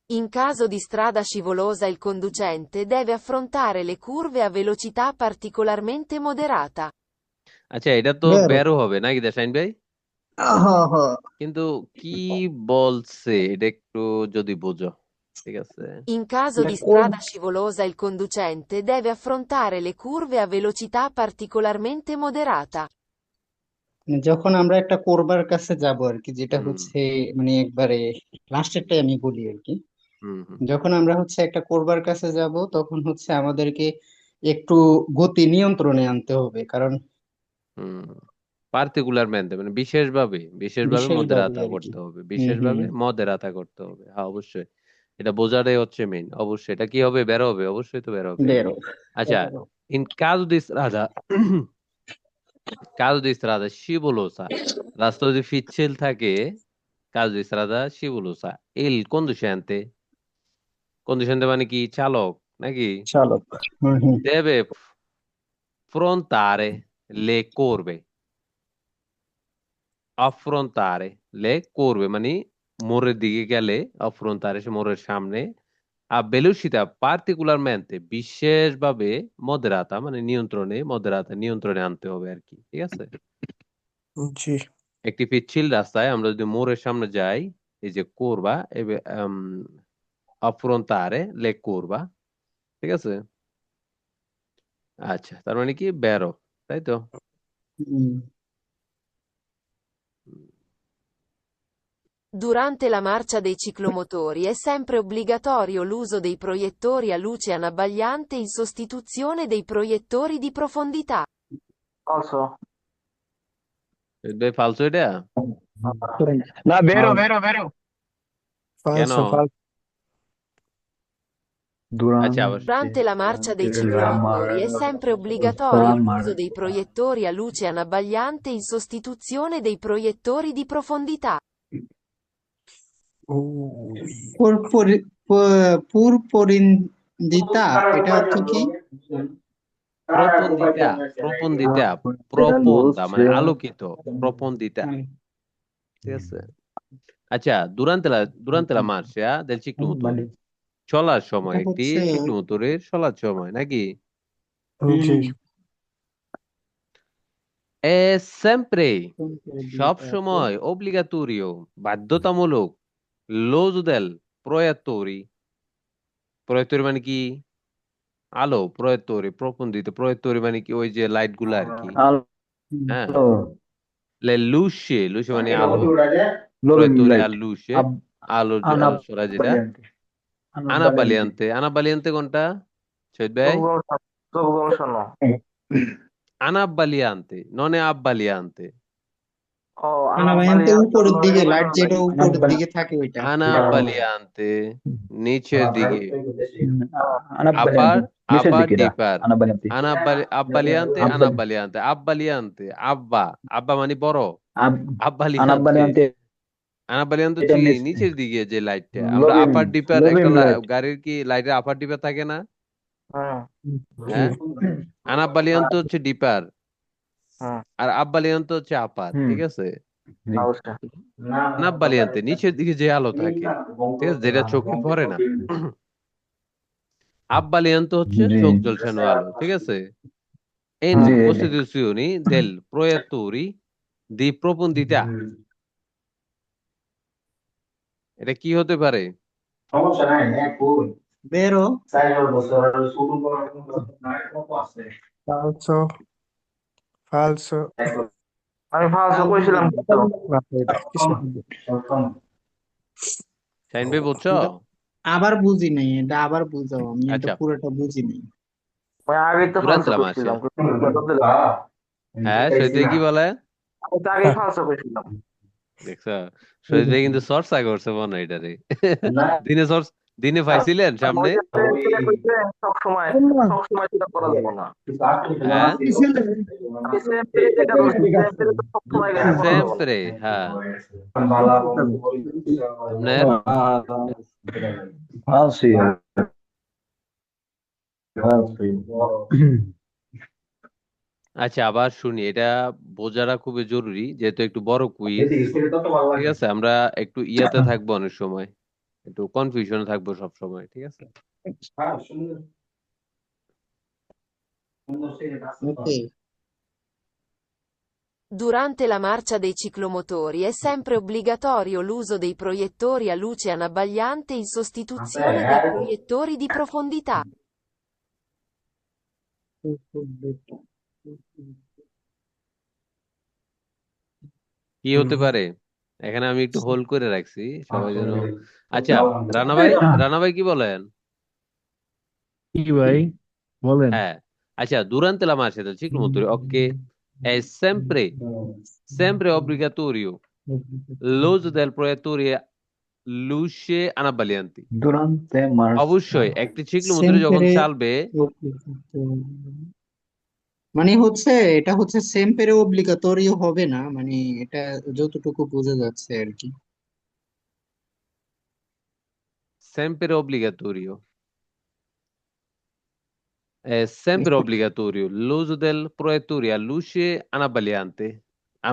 In caso di strada scivolosa il conducente deve affrontare le curve a velocità particolarmente moderata. আচ্ছা, এটা তো বেরো। বেরো হবে নাকি দেশাইন ভাই? হ্যাঁ হ্যাঁ। কিন্তু কি বলছে এটা একটু যদি বুঝো। ঠিক আছে। In caso মানে di কোন strada scivolosa il conducente deve affrontare le curve a velocità particolarmente moderata. মানে যখন আমরা একটা করবার কাছে যাব আর কি, যেটা হুম হচ্ছে মানে একবারে লাস্টেরটাই আমি বলি আর কি। হুম হুম যখন আমরা হচ্ছে একটা করবার কাছে যাব, তখন হচ্ছে আমাদেরকে একটু গতি নিয়ন্ত্রণে আনতে হবে, কারণ হুম পার্টিকুলার ম্যানতে মানে বিশেষভাবে বিশেষভাবে বিশেষভাবে মধ্যরাতা আর কি। করতে হবে, হম হম। বিশেষভাবে মধ্যরাতা করতে হবে, হ্যাঁ অবশ্যই। এটা বোঝাটাই হচ্ছে মেইন। অবশ্যই এটা কি হবে, বের হবে, অবশ্যই তো বের হবে। বেরো। আচ্ছা, in caso di strada caso di strada scivolosa, রাস্তা যদি পিচ্ছিল থাকে, caso di strada scivolosa, il conducente মানে কি, চালক নাকি, চালক। হম হম। deve le curve, affrontare le curve মানে মোড়ের দিকে গেলে, affrontare সে মোড়ের সামনে, a velocità particolarmente বিশেষভাবে মধ্যরাতা মানে নিয়ন্ত্রণে আনতে হবে আর কি। ঠিক আছে। জি। একটি পিচ্ছিল রাস্তায় আমরা যদি মোড়ের সামনে যাই, এই যে কোরবা, affrontare le curva, ঠিক আছে। আচ্ছা, তার মানে কি, বেরো, তাই তো। হম। Durante la marcia dei ciclomotori è sempre obbligatorio l'uso dei proiettori a luce anabbagliante in sostituzione dei proiettori di profondità. Also. ভাই ফালতু এটা না, বেরো আর বেরো বেরো। কেন? ফালসো ফালসো। আচ্ছা, আবার Durante la marcia dei ciclomotori è sempre obbligatorio l'uso dei proiettori a luce anabbagliante in sostituzione dei proiettori di profondità. উই। পূর্বপরিণদিতা, এটা হচ্ছে কি? প্রপন্দিতা, প্রপন্দিতা, প্রপন্দা মানে আলোকিত, প্রপন্দিতা। হুম। ঠিক আছে। আচ্ছা, দুরান্তে লা মার্শা del ciclomotore, চলার সময়, এটা একটি হচ্ছে সিক্লোমোটরের চলার সময় নাকি, জি। হুম। এ sempre সব পূর্বপরিণদিতা, সময় obligatorio বাধ্যতামূলক, l'uso del proiettore, প্রয়েত্তরি মানে কি, আলো, প্রয়েত্তরি, প্রপন্দিত, প্রয়েত্তরি মানে কি, ওই যে লাইট গুলা আর কি। হুম। হ্যাঁ, le luce, luce মানে আলো, Loving প্রয়েত্তরি light. আর luce, Ab আলো ছড়া যেটা। Anabaliante. Anabaliante. আনাবালিয়ান্তে, আনাবালিয়ান্তে কোনটা শহীদ ভাই? চোখ গবেষণা। আনাবালিয়ান্তে ননে আব্বালিয়ান্তে। ও, আনাবায়ান্তে আনাবালিয়ান্তে উপরের হলো দিকে, লাইট রেগুলার যেটা লাইট। উপরের দিকে থাকে ওইটা। আনাবালিয়ান্তে নিচের দিকে। আপার, Anabaliante. নিচের আপার দিকে না, ডিপার। Anabaliante. আব্বালিয়ান্তে, Anabaliante. আনাবালিয়ান্তে, আব্বালিয়ান্তে, আব্বা, আব্বা মানে বড়, আব্বালিয়ান্তে। Anabaliante আনাবালিয়ান্তে এটা হচ্ছে কি, নিচে। নিচের দিকে যে লাইটটা, আমরা Loving, আপার ডিপার, একটা loving light. গাড়ির কি লাইটের আপার ডিপার থাকে না? হুম জি। হ্যাঁ, আনাবালিয়ান্তে হচ্ছে ডিপার, হুম। আর আব্বালিয়ান্তে হচ্ছে আপার। হুম, ঠিক আছে। জি। অবশ্যই। আনাব্বালিয়ান্তে নিচের দিকে যে আলো থাকে, ঠিক আছে, যেটা চোখে পড়ে না। আব্বালিয়ান্তে হচ্ছে জি। চোখ ঝলসানো আলো। ঠিক আছে। In G. costituzioni del proiettori di profondità, এটা কি হতে পারে? সমস্যা নাই, এখন বেরো। 4 বছর শুরু করার ফালসো ফালসো। আমি ফালসো ফালতু কইছিলাম কেন? কিন্তু। না, এটা কিসের হবে? শাইন ভাই বুঝছো? এটা আবার বুঝি নাই, এটা আবার বুঝাও, আমি এটা আচ্ছা, পুরোটা বুঝি নাই। আমি আগেই তো durante ফালসো la marcia, কইছিলাম, কিন্তু বদল দিলাম। হ্যাঁ শহীদ ভাই কি বলে? আমি তো আগেই ফালসো কইছিলাম। দেখছো, শহীদ ভাই কিন্তু চর্চা করছে মনে হয় এটারে। দিনে দিনে পাইছিলেন সামনে। ওই যে যেটা কইছে, সবসময় সবসময় সেটা করা যাবে না। হ্যাঁ, আমি সেম্পলি যেটা ধরছি, সেম্পলি তো সবসময় এটা করা যাবে না। sempre, হ্যাঁ, আপনার। ফালসি ফালসি। আচ্ছা, আবার শুনি, এটা বোঝাটা খুবই জরুরি, যেহেতু একটু বড় কুইজ। ঠিক আছে, আমরা একটু ইয়াতে থাকবো অনেক সময়, একটু কনফিউশনে থাকবো সবসময়, ঠিক আছে? ওকে। Durante la marcia dei ciclomotori è sempre obbligatorio l'uso dei proiettori a luce anabbagliante in sostituzione dei proiettori di profondità. কি হতে পারে? এখানে আমি একটু হোল্ড করে রাখছি সবাই যেন। আচ্ছা, রানা ভাই কি বলেন? কি ভাই বলেন? হ্যাঁ, আচ্ছা, durante la marcia del ciclomotori, ok, è sempre obbligatorio l'uso del proiettore luce anabbaglianti. Durante marzo. অবশ্যই একটি ciclomotori যখন সেম্পেরে চালবে, মানে হচ্ছে এটা হচ্ছে সেম্পেরে অব্লিগাটোরিও হবে না, মানে এটা যতটুকু বোঝা যাচ্ছে আর কি। sempre obbligatorio, è sempre obbligatorio l'uso del proiettore a luce anabbagliante, এই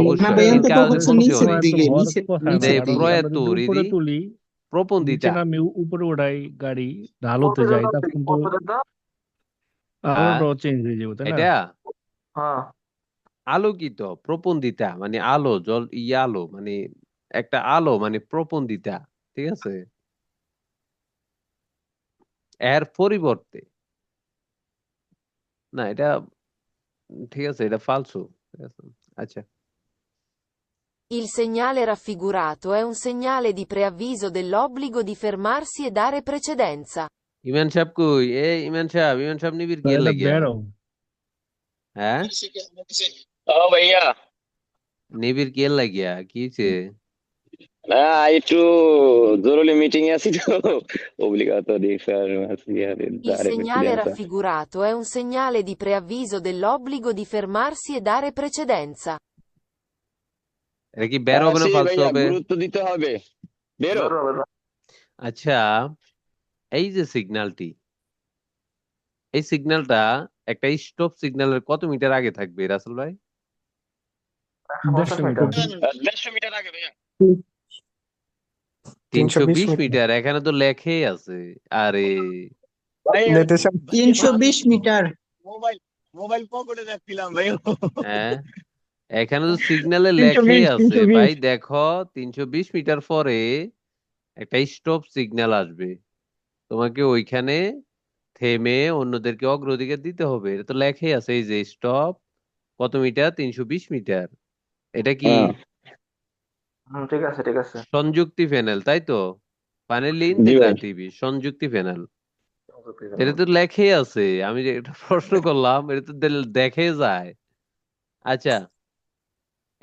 অবশ্যই in অনাবায়ান্তটা caso di হচ্ছে প্রশ্ন নিচের funzione এত দিকে, বড় নিচের কথা না, dei নিচের কারণ দিকে। আমরা যদি proiettori উপরে di তুলি, নিচে profondità. নামি উপরে উঠাই গাড়ি ঢালুতে যাই, তখন তো হ্যাঁ, আলোটাও চেঞ্জ হয়ে যাবে, তাই না? এটা হ্যাঁ আলোকিত প্রপন্দিতা মানে আলো জল আলো মানে একটা আলো মানে প্রপন্দিতা, ঠিক আছে? এর পরিবর্তে না, এটা ঠিক আছে, এটা ফালসু, ঠিক আছে? আচ্ছা, Il segnale raffigurato è un segnale di preavviso dell'obbligo di fermarsi e dare precedenza. ইমান সাহেব কই? ইমান সাহেব নিবির কি এটা লাগিয়া? বেরো হ্যাঁ, ও ভাইয়া, নিবির কি লাগিয়া কিছে? না একটু জরুরি মিটিং এ আছি তো, obbligato di fermarsi a Il dare segnale precedenza. raffigurato è un segnale di preavviso dell'obbligo di fermarsi e dare precedenza. এটা কি বের হবে না সেই ফালসু ভাইয়া, হবে? গুরুত্ব দিতে হবে। বেরো। বেরো বেরো। আচ্ছা, এই যে সিগন্যালটি, এই সিগন্যালটা একটা স্টপ সিগন্যালের কত মিটার আগে থাকবে রাসেল ভাই? 150 150 মিটার। মিটার। 150 মিটার আগে ভাইয়া। 320 320 মিটার। মিটার, এখানে তো লেখেই আছে। আরে ভাই নেটের সামনে 320 মিটার। মোবাইল মোবাইল পকেটে রাখছিলাম ভাই। হ্যাঁ, এখানে তো সিগন্যালে 320 লেখেই আছে 320। ভাই, দেখো 320 মিটার পরে একটা স্টপ সিগন্যাল আসবে, তোমাকে ওইখানে থেমে অন্যদেরকে অগ্রাধিকার দিতে হবে। এটা তো লেখেই আছে, এই যে স্টপ কত মিটার, 320 মিটার। এটা কি ঠিক আছে ঠিক আছে। সংযুক্তি প্যানেল, তাই তো? প্যানেল জি ভাই। ইন্টিগ্রেটিভ সংযুক্তি প্যানেল, এটা তো লেখেই আছে। আমি যে একটা প্রশ্ন করলাম, এটা তো দেখে যায়। আচ্ছা,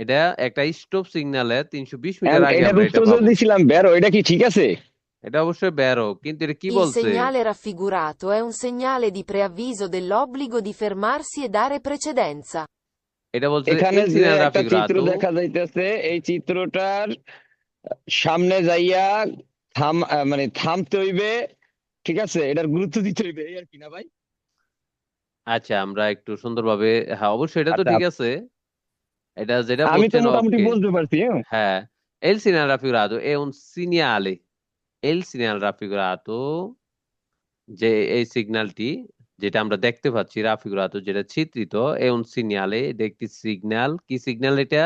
এটা একটা স্টপ সিগন্যালে 320 মিটার আগে এটার আমরা এটা উত্তর যে পাবো। দিছিলাম বেরো, এটা কি ঠিক আছে? এটা অবশ্যই বেরো, কিন্তু এটা কি Il বলছে? segnale raffigurato è un segnale di preavviso dell'obbligo di fermarsi e dare precedenza. এটা বলছে এখানে il যে segnale একটা চিত্র raffigurato, দেখা যাইতেছে, এই চিত্রটার সামনে যাইয়া মানে থামতে হইবে, ঠিক আছে? এটার গুরুত্ব দিতে হইবে, এই আর কি না ভাই? আচ্ছা আমরা একটু সুন্দরভাবে, হ্যাঁ অবশ্যই এটা তো আচ্ছা, ঠিক আছে, এটা যেটা আমি তো বলছেন মোটামুটি ওকে। বুঝতে পারছি। হ্যাঁ। হ্যাঁ, il segnale raffigurato è un segnale, il segnale raffigurato, যে এই সিগন্যালটি যেটা আমরা দেখতে পাচ্ছি রাফিগুরাতো যেটা চিত্রিত, è un segnale, এটা একটি সিগন্যাল। কি সিগন্যাল এটা?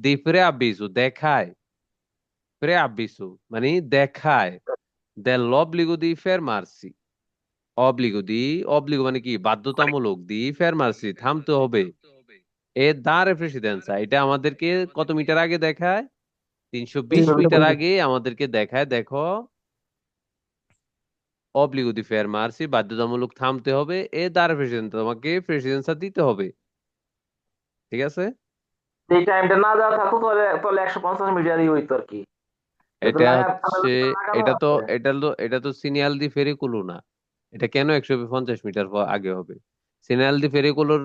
di preavviso, দেখায়, preavviso মানে দেখায়, dell'obbligo di fermarsi, obbligo মানে কি? বাধ্যতামূলক, di fermarsi থামতে হবে, এ dare precedenza এটা আমাদেরকে কত মিটার আগে দেখায়? 320 মিটার আগে আমাদেরকে দেখায়, দেখো obbligo di fermarsi বাধ্যতামূলক থামতে হবে, এ dare precedenza তোমাকে প্রেসিডেন্সা দিতে হবে, ঠিক আছে? এই টাইমটা না দেওয়া থাকতো তাহলে তাহলে 150 মিটারই হইতো আর কি। এটা এটা লাগা হচ্ছে, লাগানো এটা তো আছে। এটা তো সিনিয়াল দি ফেরিকুলো না। এটা কেন 150 মিটার আগে হবে? সিনিয়াল দি ফেরিকুলোর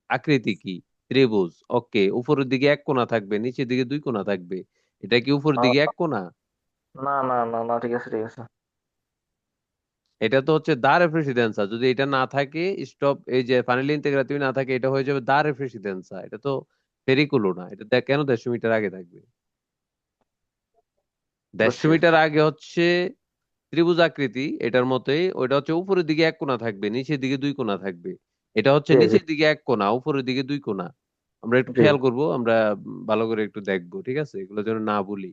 আকৃতি কি? ত্রিভুজ, ওকে, উপরের দিকে এক কোণা থাকবে, নিচের দিকে দুই কোণা থাকবে। এটা কি উপরের দিকে এক কোণা? না না না না ঠিক আছে ঠিক আছে। এটা তো হচ্ছে দারে প্রেসিডেন্সা, যদি এটা না থাকে, স্টপ এই যে ফাইনাল ইন্টিগ্রেটিভ না থাকে, এটা হয়ে যাবে দারে প্রেসিডেন্সা। এটা তো ফেরিকুলো না, এটা কেন 150 মিটার আগে থাকবে? 150 বুঝছি। মিটার আগে হচ্ছে ত্রিভুজ আকৃতি, এটার মতোই। ওইটা হচ্ছে উপরের দিকে এক কোণা থাকবে, নিচের দিকে দুই কোণা থাকবে। এটা হচ্ছে জি জি নিচের দিকে এক কোণা, উপরের দিকে দুই কোণা। আমরা একটু জি খেয়াল করব, আমরা ভালো করে একটু দেখবো, ঠিক আছে, এগুলো যেন না ভুলি।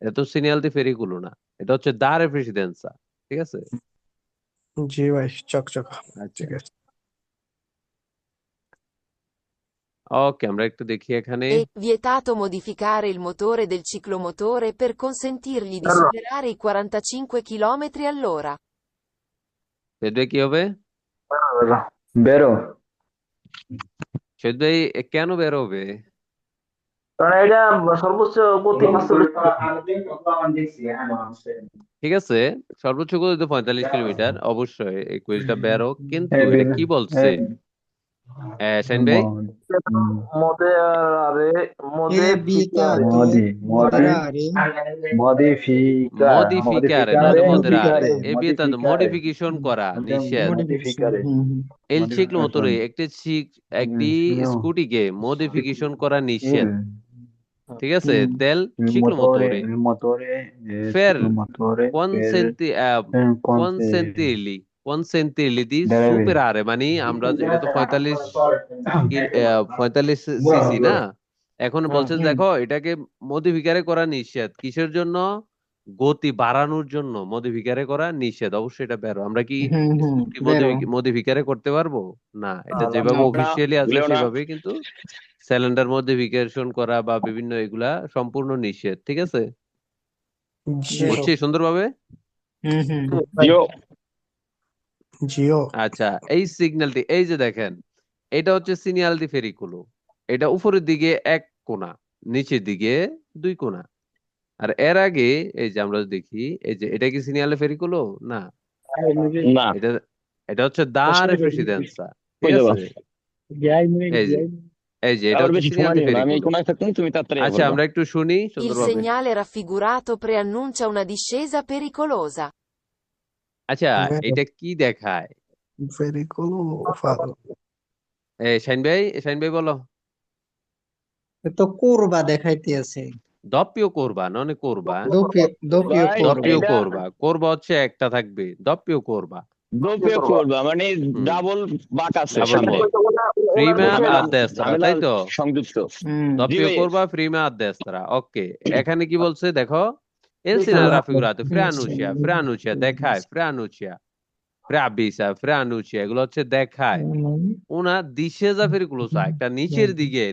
এটা তো সিনিয়াল দি ফেরিকুলো না, এটা হচ্ছে দারে প্রেসিডেন্সা, ঠিক আছে। জি ভাই, চকচক। আচ্ছা, ঠিক আছে। ওকে, আমরা একটু দেখি এখানে। È vietato modificare il motore del ciclomotore per consentirgli di Allora, superare i 45 km/h. সেটা কি হবে? allora, বেরো সেটা কেন বের হবে? কারণ এটা সর্বোচ্চ গতি 45 ঠিক আছে, সর্বোচ্চ গতি 45 কিলোমিটার, অবশ্যই এই কুইজটা বেরো, কিন্তু এই এটা কি বলছে? শাইন ভাই, moderare È modificare vietato মোদি মোদি moderare modificare মডিফিকারে modificare নট মডিফিকারে, modificare এ বিয়ে modificare মডিফিকেশন করা নিষেধ। modification. modificare এল সিক্লো modification মোটরে একটি io স্কুটিকে মডিফিকেশন করা নিষেধ, il ঠিক আছে, দেল il সিক্লো motore মোটরে il motore il ফের ciclomotore per কনসেন্টিলি কনসেন্টিলি দি deve সুপেরারে, মানে আমরা এটা তো 45 সিসি না। এখন বলছে হুম দেখো এটাকে মডিফিকারে করা নিষেধ, কিসের জন্য? গতি বাড়ানোর জন্য মডিফিকারে করা নিষেধ। অবশ্যই এটা বেরো। আমরা কি হুম স্কুটি বেরো। মডিফিকারে করতে পারবো? না, এটা না যেভাবে না অফিসিয়ালি আছে ভুলেও না। সেভাবে, কিন্তু সিলিন্ডার মডিফিকেশন করা বা বিভিন্ন এগুলা সম্পূর্ণ নিষেধ, ঠিক আছে। বেরো। বুঝছি সুন্দরভাবে। হুম জিও জিও। আচ্ছা, এই সিগন্যালটি এই যে দেখেন, এটা হচ্ছে সিনিয়াল দি ফেরিকুলো। এটা উপরের দিকে এক কোণা, নিচের দিকে দুই কোণা। আর এর আগে এই যে আমরা দেখি, এই যে এটা কি সিনিয়ালে ফেরিকুলো না, না এটা এটা হচ্ছে দারে প্রেসিডেন্সা, ঠিক ওই যাবা আছে। এই যে এই যে এটা আর হচ্ছে বেশি সিনিয়াল সময় দি নিও না, আমি ফেরিকুলো। কোনায় থাকতাম, তুমি তাড়াতাড়ি আচ্ছা, বলবা। আমরা একটু শুনি Il সুন্দরভাবে। segnale raffigurato preannuncia una discesa pericolosa. আচ্ছা, এটা কি দেখায়? ভেরিকুলো ফাল। শাইন ভাই বলো। তো কোরবা দেখাইতেছে। দপ্পিও করবা, ননে করবা, দোপিও ভাই কোরবা। দপ্পিও এটা করবা, করবা হচ্ছে একটা থাকবে, দপ্পিও করবা। দোপে করবা মানে হুম, ডাবল বাঁক আছে ডাবল সামনে, বাক, প্রিমা ঝামেলা a destra, ঝামেলা তাই তো? সংযুক্ত। হুম জি দপ্পিও ভাই, করবা, প্রিমা a destra, ওকে। এখানে কি বলছে দেখো, el segnale raffigurato, Freanuccia দেখায়, Freanuccia এগুলো হচ্ছে দেখায়। ওনা discesa pericolosa, একটা নিচের দিকে,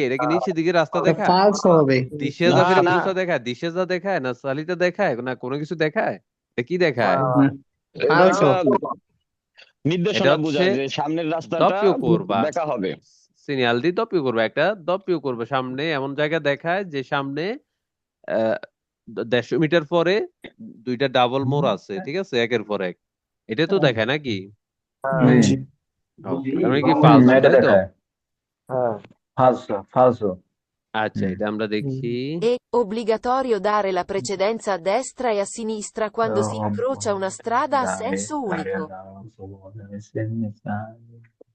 এটা কি নিচের দিকে রাস্তা দেখায়? ফালস হবে। discesa না না pericolosa দেখায়, discesa দেখায় না, সালিটা দেখায় না, কোনো কিছু দেখায়? এটা কি দেখায়? এটা ফালস একটা এটা নির্দেশনা হচ্ছে বোঝায় যে সামনের রাস্তাটা দপ্পিও করবা, দেখা হবে। সিনিয়াল দিয়ে দপ্পিও করবা, একটা দপ্পিও করবা সামনে, এমন জায়গা দেখায় যে সামনে 150 মিটার পরে দুইটা ডাবল মোড় আছে, ঠিক আছে, একের পর এক। এটা তো দেখায় নাকি? জি। তার মানে কি ফালসো, এটা তাই তো? দেখায় falso falso আচ্ছা, এটা আমরা দেখি। È obbligatorio dare la precedenza a destra e a sinistra quando si incrocia una strada a senso unico.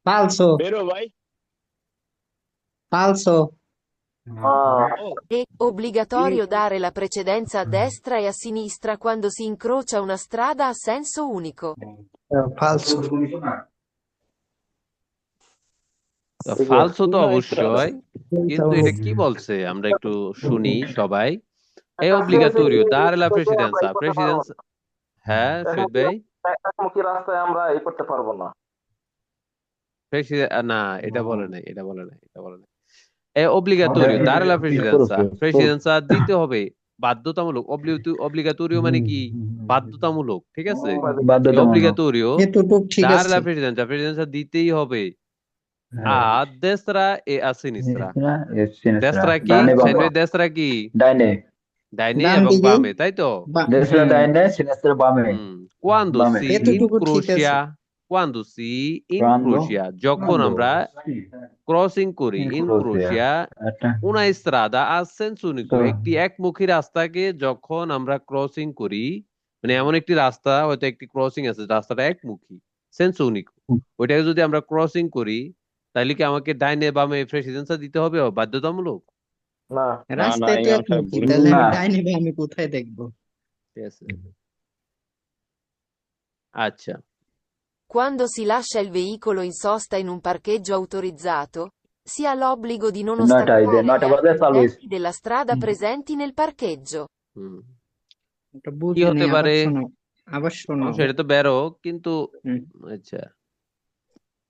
ফালসো বেরো ভাই। ফালসো। È obbligatorio dare la precedenza a destra e a sinistra quando si incrocia una strada a senso unico. ফালসো। ফালসো তো Una অবশ্যই, কিন্তু এটা কি বলছে আমরা একটু শুনি সবাই। এ অব্লিগাটোরিও দারে লা প্রেসিডেন্সা, হ্যাঁ শহীদ ভাই। একমুখী রাস্তায় আমরা এই করতে পারবো না। না, এটা বলে নাই, এ অব্লিগাটোরিও দারে লা প্রেসিডেন্সা দিতে হবে, বাধ্যতামূলক। অব্লিগাটোরিও মানে কি? বাধ্যতামূলক, ঠিক আছে। অব্লিগাটোরিও এতটুক ঠিক দারে লা আছে। প্রেসিডেন্সা দিতেই হবে। আ destra e a sinistra. destra কি? ডানে শাইন বামে ভাই, destra কি? ডাইনে ডাইনে ডান এবং দিকে বামে, তাই তো? destra ডাইনে sinistra বামে Quando বামে si এতটুকু ঠিক আছে। incrocia, quando si quando incrocia, যখন আমরা ক্রসিং করি, incrocia একটা una strada a senso unico, তো একটি একমুখী রাস্তাকে যখন আমরা ক্রসিং করি, মানে এমন একটি রাস্তা, হয়তো একটি ক্রসিং আছে, রাস্তাটা একমুখী, senso unico, ওইটাকে যদি আমরা ক্রসিং করি, তাহলে কি আমাকে ডাইনে বামে প্রেসিডেন্সা দিতে হবে বাধ্যতামূলক? না, রাস্তায় এই তো অংশটা একমুখী, ভুল। তাহলে আমি না। ডাইনে বামে কোথায় দেখবো? ঠিক আছে আচ্ছা Quando si lascia il veicolo in sosta in un parcheggio autorizzato, si ha l'obbligo di non নয়টা এই যে ostacolare gli 9টা altri বাজে চালু হয়েছে। utenti della strada presenti nel parcheggio. হুম ওটা কি বুঝি হতে নাই, আবার পারে শোনো, আবার শোনো। অবশ্যই এটা তো বেরো কিন্তু হুম। আচ্ছা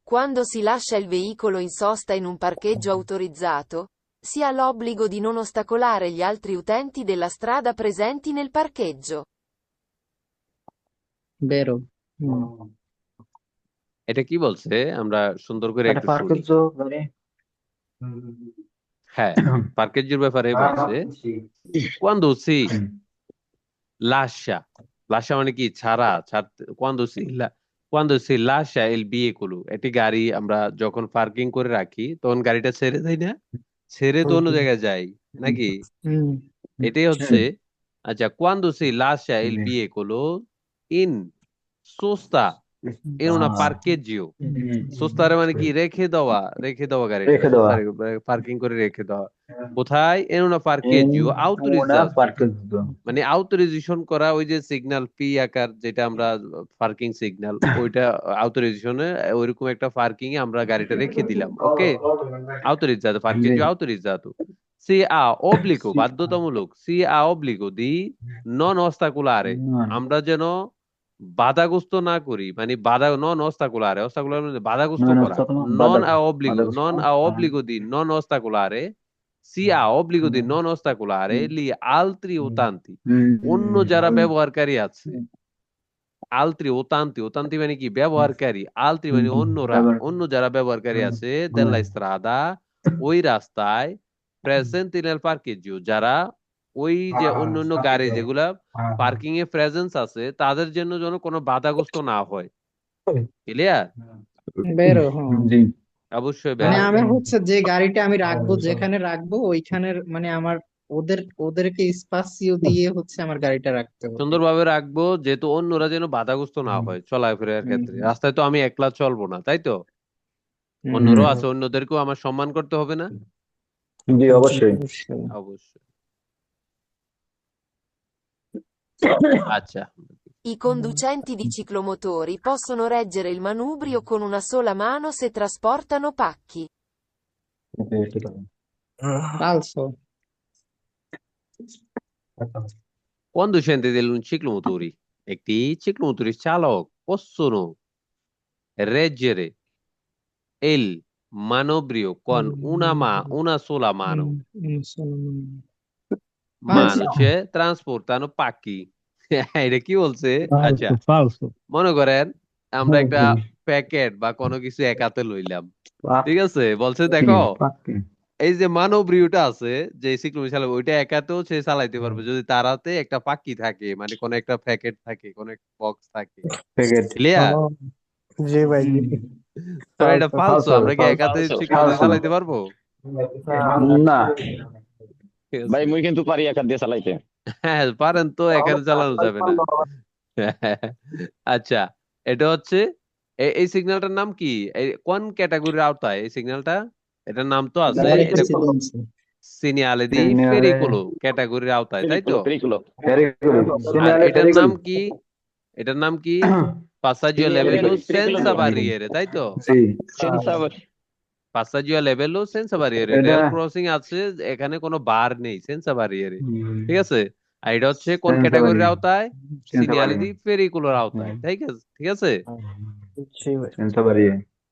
Quando si lascia il veicolo in sosta in un parcheggio autorizzato, si ha l'obbligo di non ostacolare gli altri utenti della strada presenti nel parcheggio. বেরো। হুম। এটা কি বলছে আমরা সুন্দর করে এটা একটু শুনি পার্কের মানে হ্যাঁ পার্কেজের ব্যাপারে বলছে quando si lascia lascia মানে কি ছাড়া quando si lascia il veicolo একটি গাড়ি আমরা যখন পার্কিং করে রাখি তখন গাড়িটা ছেড়ে দেয় না ছেড়ে তো অন্য জায়গায় যাই নাকি হুম। এটাই হচ্ছে আচ্ছা quando si lascia il veicolo in sosta in una parcheggio সোস্তারে মানে কি রেখে দেওয়া গাড়িটা রেখে দেওয়া। পার্কিং করে রেখে দেওয়া কোথায় এন una parcheggio ওনা autorizzato পার্কের মানে আউথরাইজেশন করা ওই যে সিগন্যাল পি আকার যেটা আমরা পার্কিং সিগন্যাল ওইটা আউথরাইজেশনে ওইরকম একটা পার্কিং এ আমরা গাড়িটা রেখে দিলাম ওকে autorizzato parcheggio autorizzato si ha obbligo বাধ্যতামূলক si ha obbligo di non ostacolare আমরা যেন বাধাগ্রস্ত না করি মানে নন ostacolare মানে বাধাগ্রস্ত করা non ha obbligo di non ostacolare si ha obbligo di non ostacolare gli altri utanti অন্য যারা ব্যবহারকারী আছে altri utanti মানে কি ব্যবহারকারী altri মানে অন্য যারা ব্যবহারকারী আছে della strada ওই রাস্তায় presenti nel parcheggio যারা ওই যে অন্য গাড়ি যেগুলা পার্কিং এ প্রেজেন্স আছে তাদের জন্য যেন কোনো বাধাগ্রস্ত না হয় ক্লিয়ার বেরো। হ্যাঁ। জি অবশ্যই মানে বেরো আমি হচ্ছে যে গাড়িটা আমি রাখবো, যেখানে রাখবো ওইখানের মানে আমার ওদেরকে স্পাসিও দিয়ে হচ্ছে আমার গাড়িটা রাখতে হবে। সুন্দরভাবে রাখবো যেহেতু অন্যরা যেন বাধাগ্রস্ত না হয় চলাফেরার ক্ষেত্রে রাস্তায় তো আমি একলা চলবো না তাই তো অন্যরাও আছে অন্যদেরকেও আমার সম্মান করতে হবে না জি অবশ্যই। অবশ্যই আচ্ছা I conducenti di ciclomotori possono reggere il manubrio con una sola mano se trasportano pacchi. Falso. Conducenti di un ciclomotori একটি ciclomotori চালক possono reggere il manubrio con una sola mano se trasportano pacchi এটা কি বলছে আচ্ছা ফালসো মনে করেন আমরা একটা প্যাকেট বা কোনো কিছু এক হাতে লইলাম ঠিক আছে বলছে দেখো এই যে মানবরিওটা আছে যে সিক্লোমি চালাবে ওইটা একাতেও সে চালাইতে পারবে যদি তার হাতে একটা পাখি থাকে মানে কোন একটা প্যাকেট থাকে কোন একটা বক্স থাকে ক্লিয়ার জি ভাই জি। এটা ফালসো আমরা কি একাতে সিক্লোমি চালাইতে পারবো না ভাই মুই কিন্তু পারি একা দিয়ে চালাইতে হ্যাঁ পারেন তো এখানে চালানো যাবে না আচ্ছা এটা হচ্ছে এই সিগন্যালটার নাম কি কোন ক্যাটাগরির আওতায় এই সিগন্যালটা এটার নাম তো আছে এটা সিনিয়ালে দি পেরিকুলো ক্যাটাগরির আওতায় তাই তো আর এটার নাম কি passaggio livello senza barriere তাই তো passaggio livello senza barriere rail crossing আছে এখানে কোনো বার নেই senza barriere ঠিক আছে আর এটা হচ্ছে কোন ক্যাটাগরির আওতায় সিনিয়ালে দি পেরিকুলোর আওতায় ঠিক আছে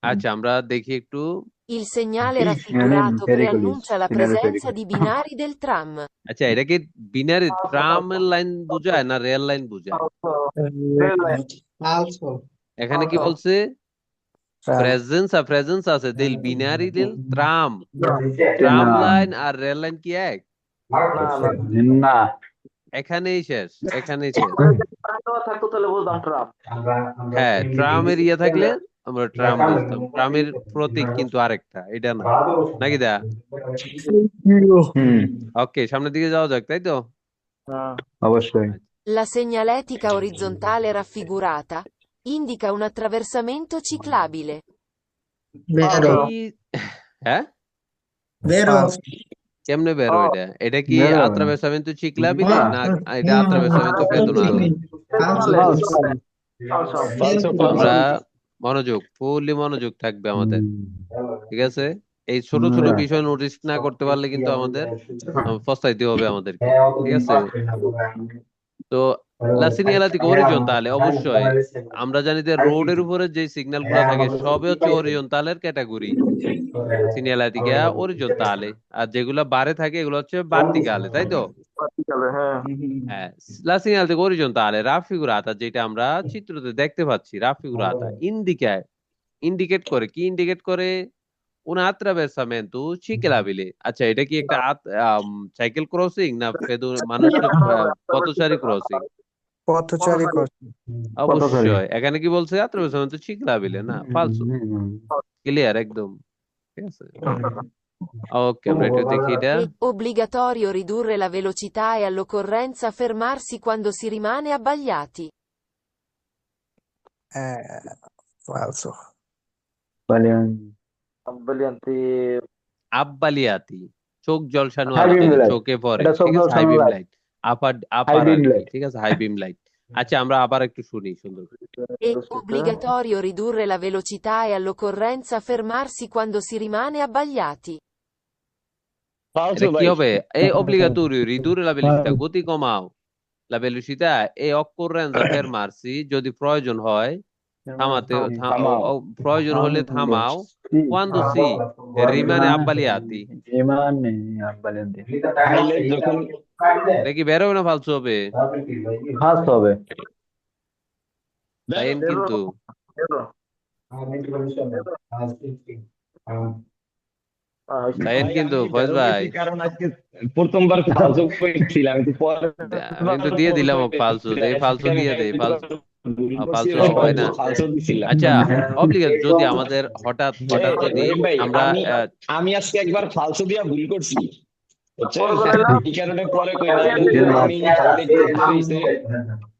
আচ্ছা আমরা দেখি একটু Il segnale raffigurato preannuncia la presenza di binari del tram. আচ্ছা এটা কি বিনারি ট্রামের লাইন বোঝায় না রেল লাইন বোঝায় এখানে কি বলছে প্রেজেন্স আছে দিল বিনারি দিল ট্রাম লাইন আর রেল লাইন কি এক না এখানেই শেষ থাকতো তাহলে বলতাম ট্রাম। হ্যাঁ ট্রামের ইয়ে থাকলে আমরা ট্রাম বুঝতাম ট্রামের প্রতীক কিন্তু আরেকটা এটা না নাকি দা ওকে সামনের দিকে যাওয়া যাক তাই তো অবশ্যই La segnaletica orizzontale raffigurata indica un attraversamento ciclabile. বেরো। হ্যাঁ বেরো। কেমনে বেরো Oh, এটা? এটা কি বের হবে না। attraversamento ciclabile না এটা attraversamento pedonale? ফালসো Falso. falso. ফালসো ফালসো আমরা মনোযোগ, ফুললি মনোযোগ থাকবে আমাদের, ঠিক আছে? এই ছোট ছোট বিষয় নোটিস না করতে পারলে কিন্তু আমাদের পস্তাইতে হবে আমাদেরকে, ঠিক আছে? তো la segnaletica orizzontale অবশ্যই আমরা জানি যে রোডের উপরে যে সিগন্যাল গুলো থাকে সবই হচ্ছে অরিজন্টালের ক্যাটাগরি, সিগন্যালেটিকা অরিজন্টালে, আর যেগুলো বারে থাকে এগুলো হচ্ছে ভার্টিকালে, তাই তো? Verticale, হ্যাঁ, la segnaletica orizzontale raffigurata যেটা আমরা চিত্রতে দেখতে পাচ্ছি, raffigurata ইন্ডিকেট করে, কি ইন্ডিকেট করে? un attraversamento ciclabile। আচ্ছা, এটা কি একটা সাইকেল ক্রসিং না মানুষের পথচারী ক্রসিং? পথচারী করছে। অবশ্যই এখানে কি বলছে? attraversamento ciclabile না, ফালসো, ক্লিয়ার একদম, ঠিক আছে? ওকে, আমরা একটু দেখি এটা। È obbligatorio ridurre la velocità e all'occorrenza fermarsi quando si rimane abbagliati. ফালসো। abbaglianti, আব্বালিয়াতি, চোখ জলসানো হাই আলো বিম যেটা লাইট, চোখে পড়ে, এটা চোখ ঠিক আছে? হাই ঝলসানো beam light, light, upper high আর বিম কি, লাইট। ঠিক আছে? High beam light. আচ্ছা, আমরা আবার একটু শুনি সুন্দর করে। È obbligatorio ridurre la velocità e all'occorrenza fermarsi quando si rimane abbagliati. ফালসো এটা কি ভাই হবে? è obbligatorio ridurre la velocità, গতি কমাও, la velocità e occorrenza fermarsi, যদি প্রয়োজন হয় থামাও প্রয়োজন হলে থামাও, quando si rimane abbagliati। রিমানে আব্বালিয়ান্তি। পাইলে যখন এটা কি বের হবে না ফালতু হবে? ফার্স্ট হবে। তাইন কিন্তু vero? তাইন কিন্তু ফয়েজ ভাই, কারণ আজকে প্রথমবার ফালসো পেয়েছিলাম, আমি তো পরে আমি তো দিয়ে দিলাম ফালতু, এই ফালতু দিয়ে দেই, ফালতু হয় না। ফালসো দিছিলাম। আচ্ছা, অব্লিগেট যদি আমাদের হঠাৎ যদি ভাই আমরা আমি আজকে একবার ফালসো দিয়া ভুল করছি, বুঝছেন? পরে বললাম, এই কারণে পরে কই না, আমি হাইলে গেছি,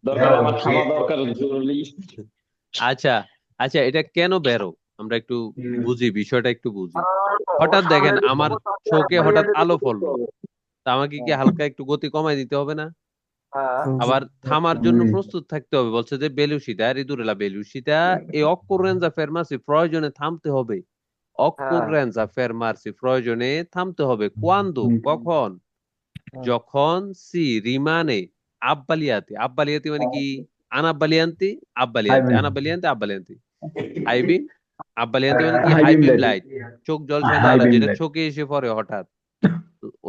দরকার আমার থামা দরকার জরুরি। আচ্ছা আচ্ছা, এটা কেন বেরো আমরা একটু বুঝি, বিষয়টা একটু বুঝি। হঠাৎ দেখেন আমার চোখে হঠাৎ আলো পড়লো, তা আমাকে কি হালকা একটু গতি কমাই দিতে হবে না? আবার থামার জন্য প্রস্তুত থাকতে হবে, বলছে যে বেলুসিটা রিদুরেলা বেলুসিটা এই অক্কোরেন্সা ফেরমার্সি, প্রয়োজনে থামতে হবে, অক্কোরেন্সা ফেরমার্সি, প্রয়োজনে থামতে হবে। কোয়ান্দো, কখন? যখন সি রিমানে আব্বালিয়াতি, আব্বালিয়াতি মানে কি? আনাব্বালিয়ান্তি আব্বালিয়ান্তি, আনাব্বালিয়ান্তি আব্বালিয়ান্তি, হাইবিম আব্বালিয়ান্তি মানে কি? হাইবিম লাইট, চোখ জলসানো আলো যেটা চোখে এসে পড়ে হঠাৎ,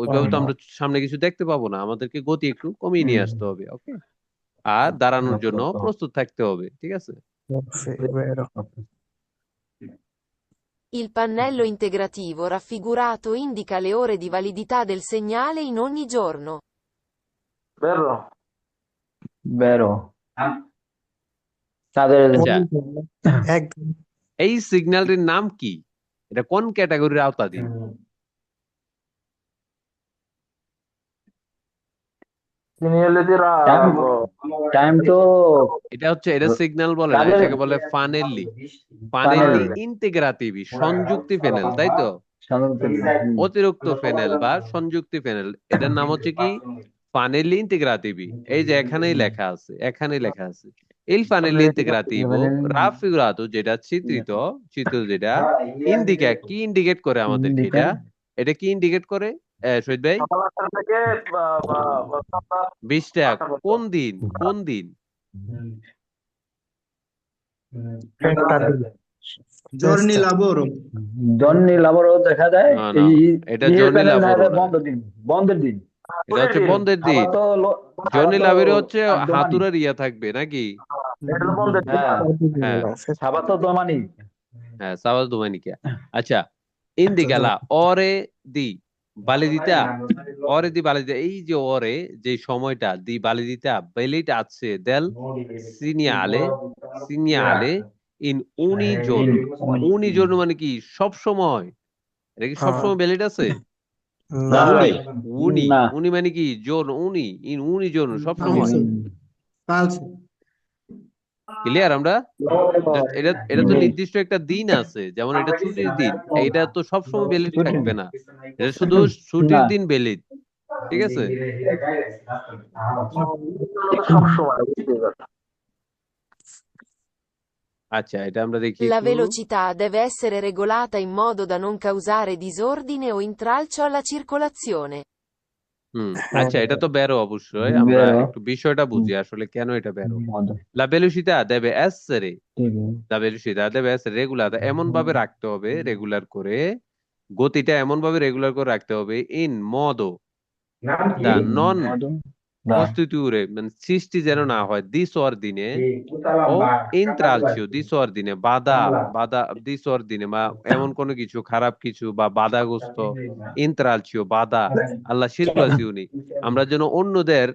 ওইভাবে তো আমরা সামনে কিছু দেখতে পাবো না, আমাদেরকে গতি একটু কমিয়ে নিয়ে আসতে হবে, ওকে? আর দাঁড়ানোর জন্য প্রস্তুত থাকতে হবে, ঠিক আছে? vero. Il pannello integrativo raffigurato indica le ore di validità del segnale in ogni giorno. vero? বেরো তাদের আচ্ছা, একদম। এই সিগন্যালটির নাম কি? এটা কোন ক্যাটাগরির আওতাধীন? Segnaletti টাইম তো এটা হচ্ছে, এটা সিগন্যাল বলে না, তাদের এটাকে বলে ফানেল্লি ইন্টিগ্রাটিভি, সংযুক্তি প্যানেল, তাই তো? অতিরিক্ত প্যানেল বা সংযুক্তি প্যানেল, এটার নাম হচ্ছে কি? ফানেল্লি ইন্টিগ্রাটিভি। এই যে এখানেই লেখা আছে, এখানেই লেখা আছে il fanello integrativo raffigurato, যেটা চিত্রিত যেটা ইন্ডিকেট, কি ইন্ডিকেট করে আমাদেরকে? এটা কি ইন্ডিকেট করে শহীদ ভাই? সকাল 8টা থেকে 20টা কোন দিন? কোন দিন? giorni lavoro, জন্নি লাভরও দেখা যায়। না, না, এটা জর্নি লাভরও না। বন্ধের দিন এটা হচ্ছে বন্ধের দিন। আবার তো জর্নি লাভের হচ্ছে দোমানি। হাতুড়ের ইয়া থাকবে নাকি? এটা বন্ধ হ্যাঁ হ্যাঁ সাবাত তো দোমানি। হ্যাঁ, সাবাস দোমানিকা। আচ্ছা, indica la ore di validità, ore di validità, এই যে ওরে, যে সময়টা দি validità, valid আছে del segnale in ogni giorno, ogni giorno মানে কি? সব সময়। এটা কি সব সময় valid আছে? না ভাই না। উনি মানে কি? জন, উনি ইন উনি জন, সব সময়। falso, ক্লিয়ার আমরা? জাস্ট এটা এটা তো নির্দিষ্ট একটা দিন আছে, যেমন এটা ছুটির দিন, এইটা তো সবসময় ভ্যালিড ছুটি থাকবে না, এটা শুধু ছুটির না দিন ভ্যালিড, ঠিক আছে? সবসময় বুঝতেই পারছো। আচ্ছা, এটা আমরা দেখি La একটু। velocità deve essere regolata in modo da non causare disordine o intralcio alla circolazione. আচ্ছা, এটা তো বেরো অবশ্যই, আমরা বেরো একটু বিষয়টা বুঝি আসলে কেন এটা বেরো। মদ La velocità deve essere, ঠিক la velocità deve essere regolata, এমন ভাবে রাখতে হবে, রেগুলার করে, গতিটা এমন ভাবে রেগুলার করে রাখতে হবে, in modo da non মদ না costituire, মানে সৃষ্টি যেন না হয়, disordine ও intralcio, disordine, বাধা, বাধা, disordine বা এমন কোনো কিছু, খারাপ কিছু বা বাধাগ্রস্ত, intralcio, বাধা, alla circolazione, আমরা যেন অন্যদের,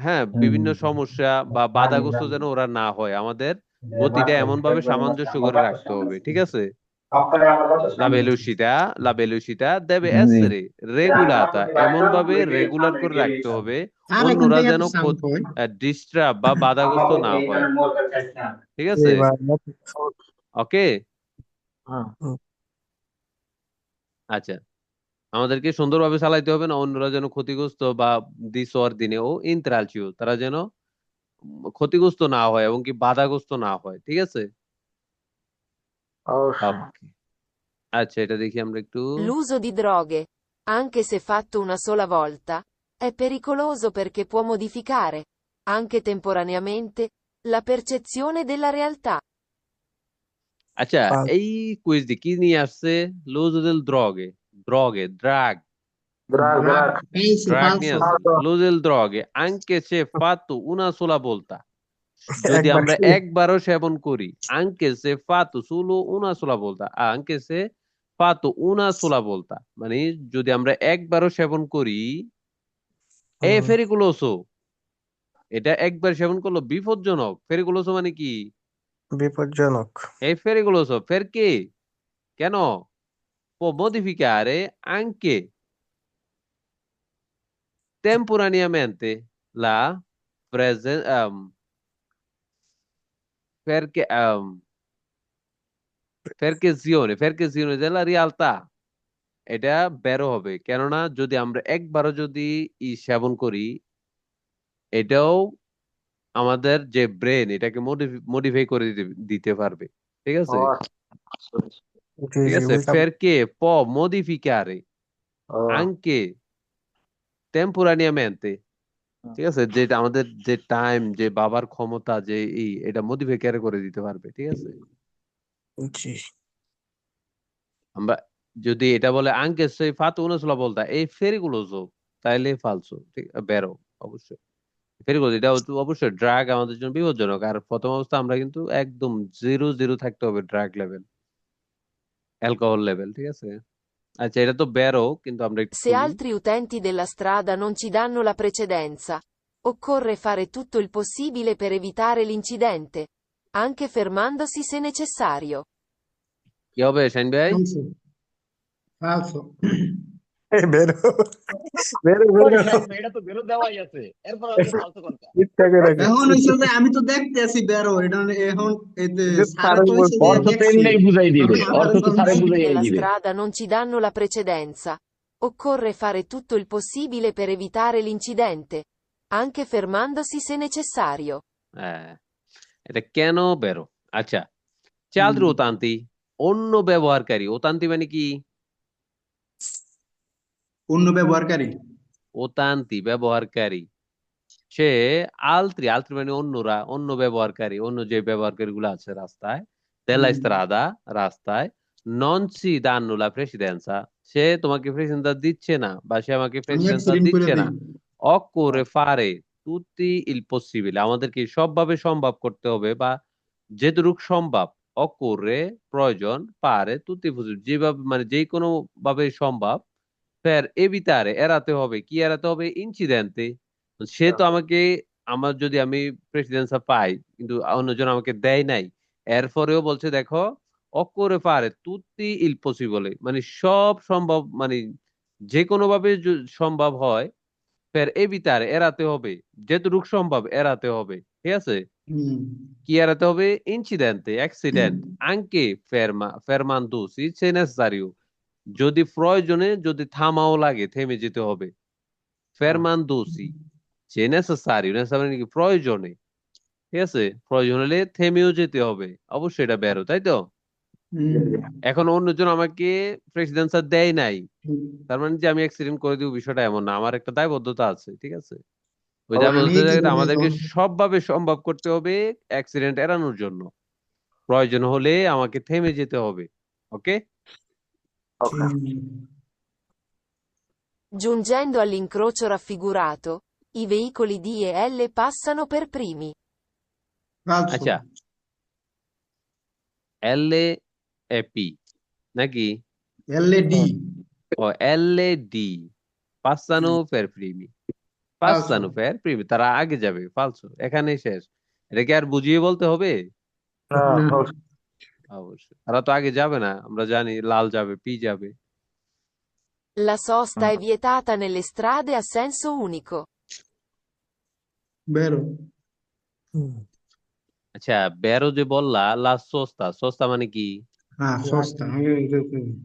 হ্যাঁ, বিভিন্ন সমস্যা বা বাধাগ্রস্ত যেন ওরা না হয়, আমাদের গতিটা এমন ভাবে সামঞ্জস্য করে রাখতে হবে, ঠিক আছে? La velocità deve জি essere regolata, এমন ভাবে রেগুলার করে রাখতে হবে, আর এখান অন্যরা থেকে যেন এত শান্ত হয়। ডিস্টার্ব বা বাধাগ্রস্ত না হয়, ঠিক আছে? এবার ওকে, হুম। আচ্ছা, আমাদেরকে সুন্দরভাবে চালাইতে হবে না, অন্যরা যেন ক্ষতিগ্রস্ত বা দিনে ও ইন্ত্রালচিও, তারা যেন ক্ষতিগ্রস্ত না হয় এবং কি বাধাগ্রস্ত না হয়, ঠিক আছে? অবশ্যই। ওকে, আচ্ছা, এটা দেখি আমরা একটু। L'uso di droghe, anche se fatto una sola volta, è pericoloso perché può modificare, anche temporaneamente, la percezione della realtà. আচ্ছা, ফাল- এই কুইজ দি কি নিয়ে আসছে? লুজো দেল ড্রগে, ড্রগে, ড্রাগ, ড্রাগ পেয়েছি ড্রাগ নিয়ে ফালসো। আসছে। লুজো দেল ড্রগে, anche se fatto una sola volta, যদি একবার আমরা একবারও সেবন করি, anche se fatto solo una sola volta, anche se fatto una sola volta, মানে যদি আমরা একবারও সেবন করি, এ ফেরিকুলোসো, এটা একবার সেবন করলো বিপজ্জনক। ফেরিকুলোসো মানে কি? বিপজ্জনক। এ ফেরিকুলোসো, ফেরকে, কেন? può modificare anche temporaneamente la perché, percezione della realtà, এটা বেরো হবে, কেননা যদি আমরা একবারও যদি সেবন করি, এটাও আমাদের যে ব্রেন এটাকে মডিফাই করে দিতে পারবে, ঠিক ও আছে? আচ্ছা। জি ঠিক জি আছে, বুঝলাম। perché può modificare ও anche temporaneamente, ঠিক আছে, যেটা আমাদের যে টাইম, যে বাবার ক্ষমতা, যে এটা মডিফাই করে দিতে পারবে, ঠিক আছে? জি আমরা যদি এটা বলে anche se fatto una sola volta è pericoloso, তাইলে ফালসো, ঠিক বেরো, অবশ্যই pericoloso, এটা অবশ্যই ড্রাগ আমাদের জন্য বিপজ্জনক। আর প্রথম অবস্থা আমরা কিন্তু একদম জিরো জিরো থাকতে হবে, ড্রাগ লেভেল, অ্যালকোহল লেভেল, ঠিক আছে? আচ্ছা, এটা তো বেরো, কিন্তু আমরা একটু Se শুনি। altri utenti della strada non ci danno la precedenza, occorre fare tutto il possibile per evitare l'incidente, anche fermandosi se necessario. কি হবে শাইন ভাই? ফালসো ফালসো। বেরো বেরো বেরো এটা তো বেরো দেওয়াই আছে, এরপর আপনি ফালতু কোনটা? ঠিকঠাক করে রাখো। এখন হইছে যে আমি তো দেখতে আছি বেরো এটা এখন এতে এটা সারে তার তো উপর হইছে যে অর্থ তো দেখছি এমনি বুঝাই দিবে, এখন আমার অর্থ তো সারে Utenti বুঝাই della দিবে। strada non ci danno la precedenza, occorre fare tutto il possibile per evitare l'incidente, anche fermandosi se necessario. হ্যাঁ, এটা কেন বেরো? আচ্ছা, চালদ্র ওতান্তি, অন্য ব্যবহারকারী, ওতান্তি মানে কি? অন্য ব্যবহারকারী। ওতান্তি ব্যবহারকারী, সে আলত্রি, আলত্রি মানে অন্যরা, অন্য ব্যবহারকারী, অন্য যে ব্যবহারকারী গুলো আছে রাস্তায়, della strada, রাস্তায়, non si danno la precedenza, সে তোমাকে প্রেসিডেন্সা দিচ্ছে না বা সে আমাকে আমি প্রেসিডেন্সা অ্যাক্সিডেন্ট করে দিচ্ছে না, দিই। occorre fare tutti il possibile, আমাদেরকে সবভাবে সম্ভব করতে হবে বা যেটুকু সম্ভব, occorre প্রয়োজন, পারে tutti il possibile, যেভাবে মানে যে কোনো ভাবে সম্ভব, per evitare, এড়াতে হবে, কি এড়াতে হবে? ইনসিডেন্টে, সে তো আমাকে, আমার যদি আমি প্রেসিডেন্সা পাই কিন্তু অন্যজন আমাকে দেয় নাই, এরপরেও বলছে দেখো, অকরে পারে তুতি ইল পসিবলে, মানে সব সম্ভব, মানে যে কোনো ভাবে সম্ভব হয়, ফের এবিতার, এড়াতে হবে, যেটুকু সম্ভব এড়াতে হবে, ঠিক আছে? Mm. কি এড়াতে হবে? ইনসিডেন্টে, অ্যাক্সিডেন্ট, আঙ্কে ফেরমান্দুসি সে নেসেসারিও, যদি প্রয়োজনে, যদি থামাও লাগে, থেমে যেতে হবে। ফেরমান্দুসি সে নেসেসারিও, নেসেসারি কি প্রয়োজনে, ঠিক আছে, প্রয়োজন হলে থেমেও যেতে হবে, অবশ্যই এটা বেরো, তাই তো? এখন অন্যজন আমাকে প্রেসিডেন্ট স্যার দেয় নাই, তার মানে যে আমি অ্যাক্সিডেন্ট করে দিব বিষয়টা এমন না, আমার একটা দায়বদ্ধতা আছে, ঠিক আছে? ওই আমি দায়বদ্ধতা জীবনে আমাদেরকে কোন সবভাবে সম্ভব করতে হবে অ্যাক্সিডেন্ট এড়ানোর জন্য। প্রয়োজন হলে আমাকে থেমে যেতে হবে, ওকে? ওকে। Giungendo all'incrocio raffigurato, i veicoli D e L passano per primi. falso. আচ্ছা, এল এ পি নাকি? LED ও এল এ ডি, পাসানো ফের প্রিমি, falso. পাসানো ফের প্রিমি, তারা আগে যাবে, ফালসো, এখানেই শেষ। এটাকে আর বুঝিয়ে বলতে হবে? না, না false। অবশ্যই, তারা তো আগে যাবে না, আমরা জানি লাল যাবে, পি যাবে। La sosta è vietata nelle strade a senso unico. বেরো আচ্ছা, বেরো যে বললা, লা সোস্তা, সোস্তা মানে কি? হ্যাঁ সস্তা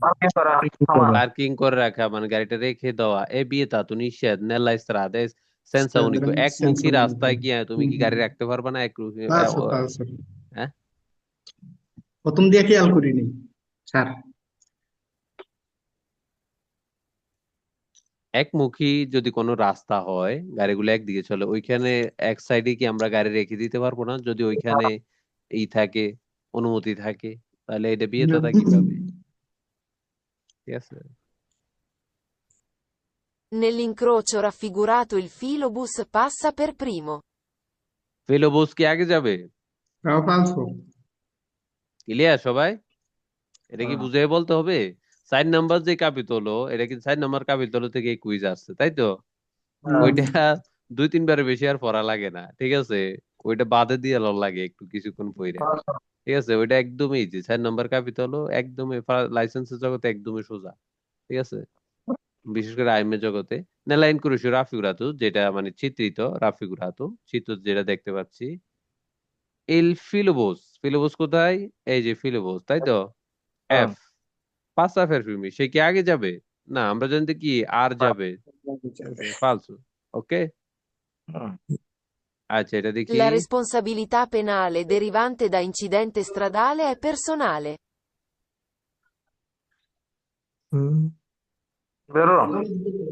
পার্কিং করা, থামা। পার্কিং করে রাখা, মানে গাড়িটা রেখে দেওয়া। এ বিয়েতা তো নিষেধ, নেলা স্ত্রাদা সেন্সা উনিকো, একমুখী রাস্তায় গিয়ে তুমি কি গাড়ি রাখতে পারবে না? falso falso হ্যাঁ, প্রথম দিয়ে খেয়াল করিনি স্যার একমুখী যদি কোনো রাস্তা হয়, গাড়িগুলো একদিকে চলে, ওইখানে এক সাইডে কি আমরা গাড়ি রেখে দিতে পারবো না? যদি ওইখানে ই থাকে, অনুমতি থাকে, তাহলে এটা বিয়েটা কিভাবে? ঠিক আছে, Nell'incrocio raffigurato il filobus passa per primo. ফিলোবোস কি আগে যাবে? তাও falso ক্লিয়ার সবাই? এটা কি বুঝে বলতে হবে? 4 নাম্বার যে কাপিতলো, এটা কিন্তু 4 নাম্বার কাপিতলো থেকে কুইজ আসছে, তাই তো? ওইটা 2-3 বারের বেশি আর পড়া লাগে না, ঠিক আছে? ওইটা বাদে দিয়ে লওয়া লাগে একটু কিছুক্ষণ পইরা, ঠিক আছে? ওইটা একদমই ইজি, 4 নাম্বার কাপিতলো একদমই লাইসেন্সের জগতে একদমই সোজা, ঠিক আছে? বিশেষ করে আইনের জগতে। নেলাইন কুরুশু রাফিগুরাতু, যেটা মানে চিত্রিত রাফিগুরাতু, চিত্র যেটা দেখতে পাচ্ছি। এল ফিলোবোস, ফিলোবোস কোথায়? এই যে ফিলোবোস, তাই তো? এফ পাঁচটা ফের ফিল্মি, সে কি আগে যাবে? না, আমরা জানি তো কি আর যাবে, ফালসু, ওকে? আচ্ছা, এটা দেখি। La responsabilità penale derivante da incidente stradale è personale. বেরো।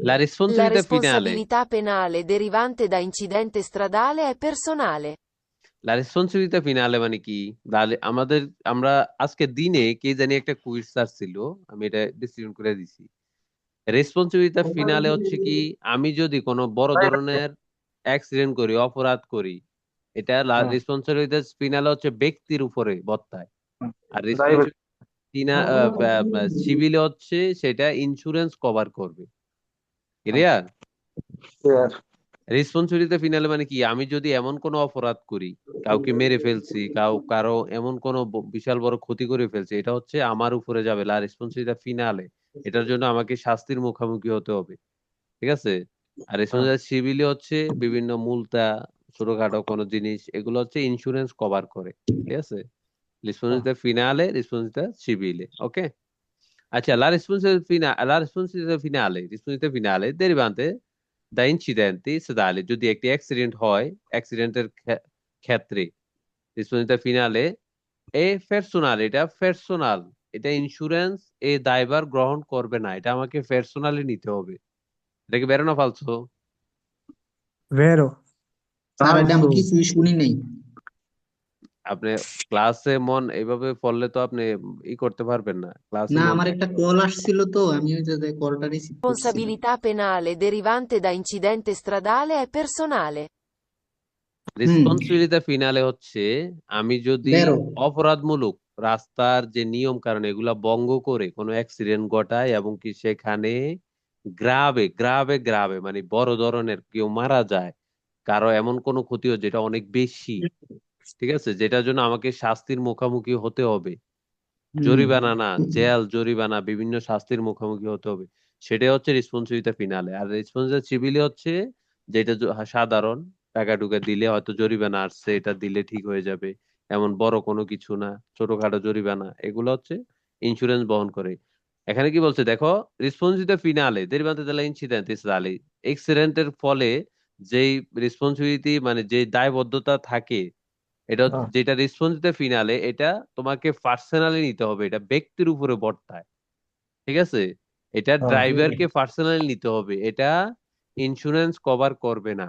La La responsabilità finale, responsabilità penale derivante da incidente stradale è personale. la responsabilità finale মানে কি? আমাদের, আমরা আজকে দিনে কে জানি একটা কুইজ ছিল, আমি এটা ডিসিশন করে দিছি। রেসপন্সিবিলিটি ফিনালে হচ্ছে কি, আমি যদি কোনো বড় ধরনের অ্যাক্সিডেন্ট করি, অপরাধ করি, এটা রেসপন্সিবিলিটি ফিনালে হচ্ছে ব্যক্তির উপরে বর্তায়। আর সিভিলে হচ্ছে সেটা ইন্স্যুরেন্স কভার করবে, ক্লিয়ার? রেসপন্সিবিলিটি ফিনালে মানে কি, আমি যদি এমন কোনো অপরাধ করি, কাউকে মেরে ফেলছি, কারো এমন কোনো বিশাল বড় ক্ষতি করে ফেলছি, এটা হচ্ছে আমার উপরে যাবে, লা রেসপন্সিবিলিটি ফিনালে, এটার জন্য আমাকে শাস্তির মুখোমুখি হতে হবে, ঠিক আছে? আর রেসপন্সিবিলিটি সিভিলে হচ্ছে বিভিন্ন মুলতা, ছোটখাটো কোনো জিনিস, এগুলো হচ্ছে ইন্স্যুরেন্স কভার করে, ঠিক আছে? রেসপন্সিবিলিটি ফিনালে, রেসপন্সিবিলিটি সিভিলে, ওকে? আচ্ছা, la responsabilità finale derivante da incidenti stradali, যদি একটি অ্যাক্সিডেন্ট হয়, অ্যাক্সিডেন্টের ক্ষেত্রে রেসপন্সিবিলিটি ফিনালে এ পার্সোনাল, এটা পার্সোনাল, এটা ইন্স্যুরেন্স এই দায়ভার গ্রহণ করবে না, এটা আমাকে পার্সোনালি নিতে হবে। এটাকে বেরো না ফালসো? vero, স্যার এটা আমি কিছুই শুনি নেই আপনি ক্লাসে মন এইভাবে পড়লে তো আপনি ই করতে পারবেন না, ক্লাসে না মন আমার একটা থাকতে হবে। কল আসছিল তো আমি ওই যে কলটা রিসিভ করছি Responsabilità penale derivante da incidente stradale è personale. Responsibility finale হচ্ছে, আমি যদি বেরো অপরাধমূলক রাস্তার যে নিয়ম কারণ এগুলা ভঙ্গ করে কোনো অ্যাক্সিডেন্ট ঘটায়, এবং কি সেখানে গ্রাবে গ্রাবে গ্রাবে মানে বড় ধরনের কেউ মারা যায়, কারো এমন কোনো ক্ষতি হয় যেটা অনেক বেশি, ঠিক আছে, যেটার জন্য আমাকে শাস্তির মুখোমুখি হতে হবে, জরিমানা না, জেল, জরিমানা, বিভিন্ন শাস্তির মুখোমুখি হতে হবে, সেটাই হচ্ছে রেসপন্সিবিলিটি ফিনালে। আর রেসপন্সিবিলিটি সিভিলে হচ্ছে যেটা সাধারণ, টাকা টুকা দিলে হয়তো জরিমানা আসছে, এটা দিলে ঠিক হয়ে যাবে, এমন বড় কোনো কিছু না, ছোটখাটো জরিমানা, এগুলো হচ্ছে ইন্স্যুরেন্স বহন করে। এখানে কি বলছে দেখো, responsibility finale derivante della incidente stradale, অ্যাক্সিডেন্টের ফলে যেই রেসপন্সিবিলিটি মানে যে দায়বদ্ধতা থাকে, এটা যেটা রেসপন্সিবিলিটি ফিনালে, এটা তোমাকে পার্সোনালি নিতে হবে, এটা ব্যক্তির উপরে বর্তায়। ঠিক আছে, এটা ড্রাইভারকে পার্সোনালি নিতে হবে, এটা ইন্স্যুরেন্স কভার করবে না,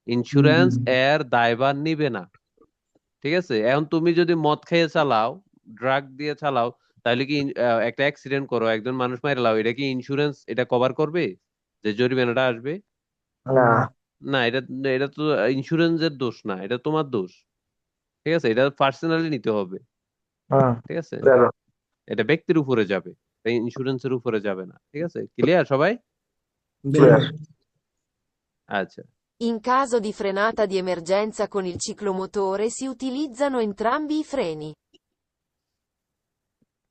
ইন্স্যুরেন্স এর দায়ভার নিবে না। ঠিক আছে, এখন তুমি যদি মদ খেয়ে চালাও, ড্রাগ দিয়ে চালাও, তাহলে কি একটা অ্যাক্সিডেন্ট করো, একজন মানুষ মারা লাও, এটা কি ইন্স্যুরেন্স এটা কভার করবে যে জরিমানাটা আসবে? না। না, এটা এটা তো ইন্স্যুরেন্সের দোষ না, এটা তোমার দোষ। ঠিক আছে, এটা পার্সোনালি নিতে হবে। ঠিক আছে, বেরো। এটা ব্যক্তির উপরে যাবে, ইন্স্যুরেন্সের উপরে যাবে না। ঠিক আছে, ক্লিয়ার সবাই? Clear. আচ্ছা, In caso di frenata di emergenza con il ciclomotore si utilizzano entrambi i freni.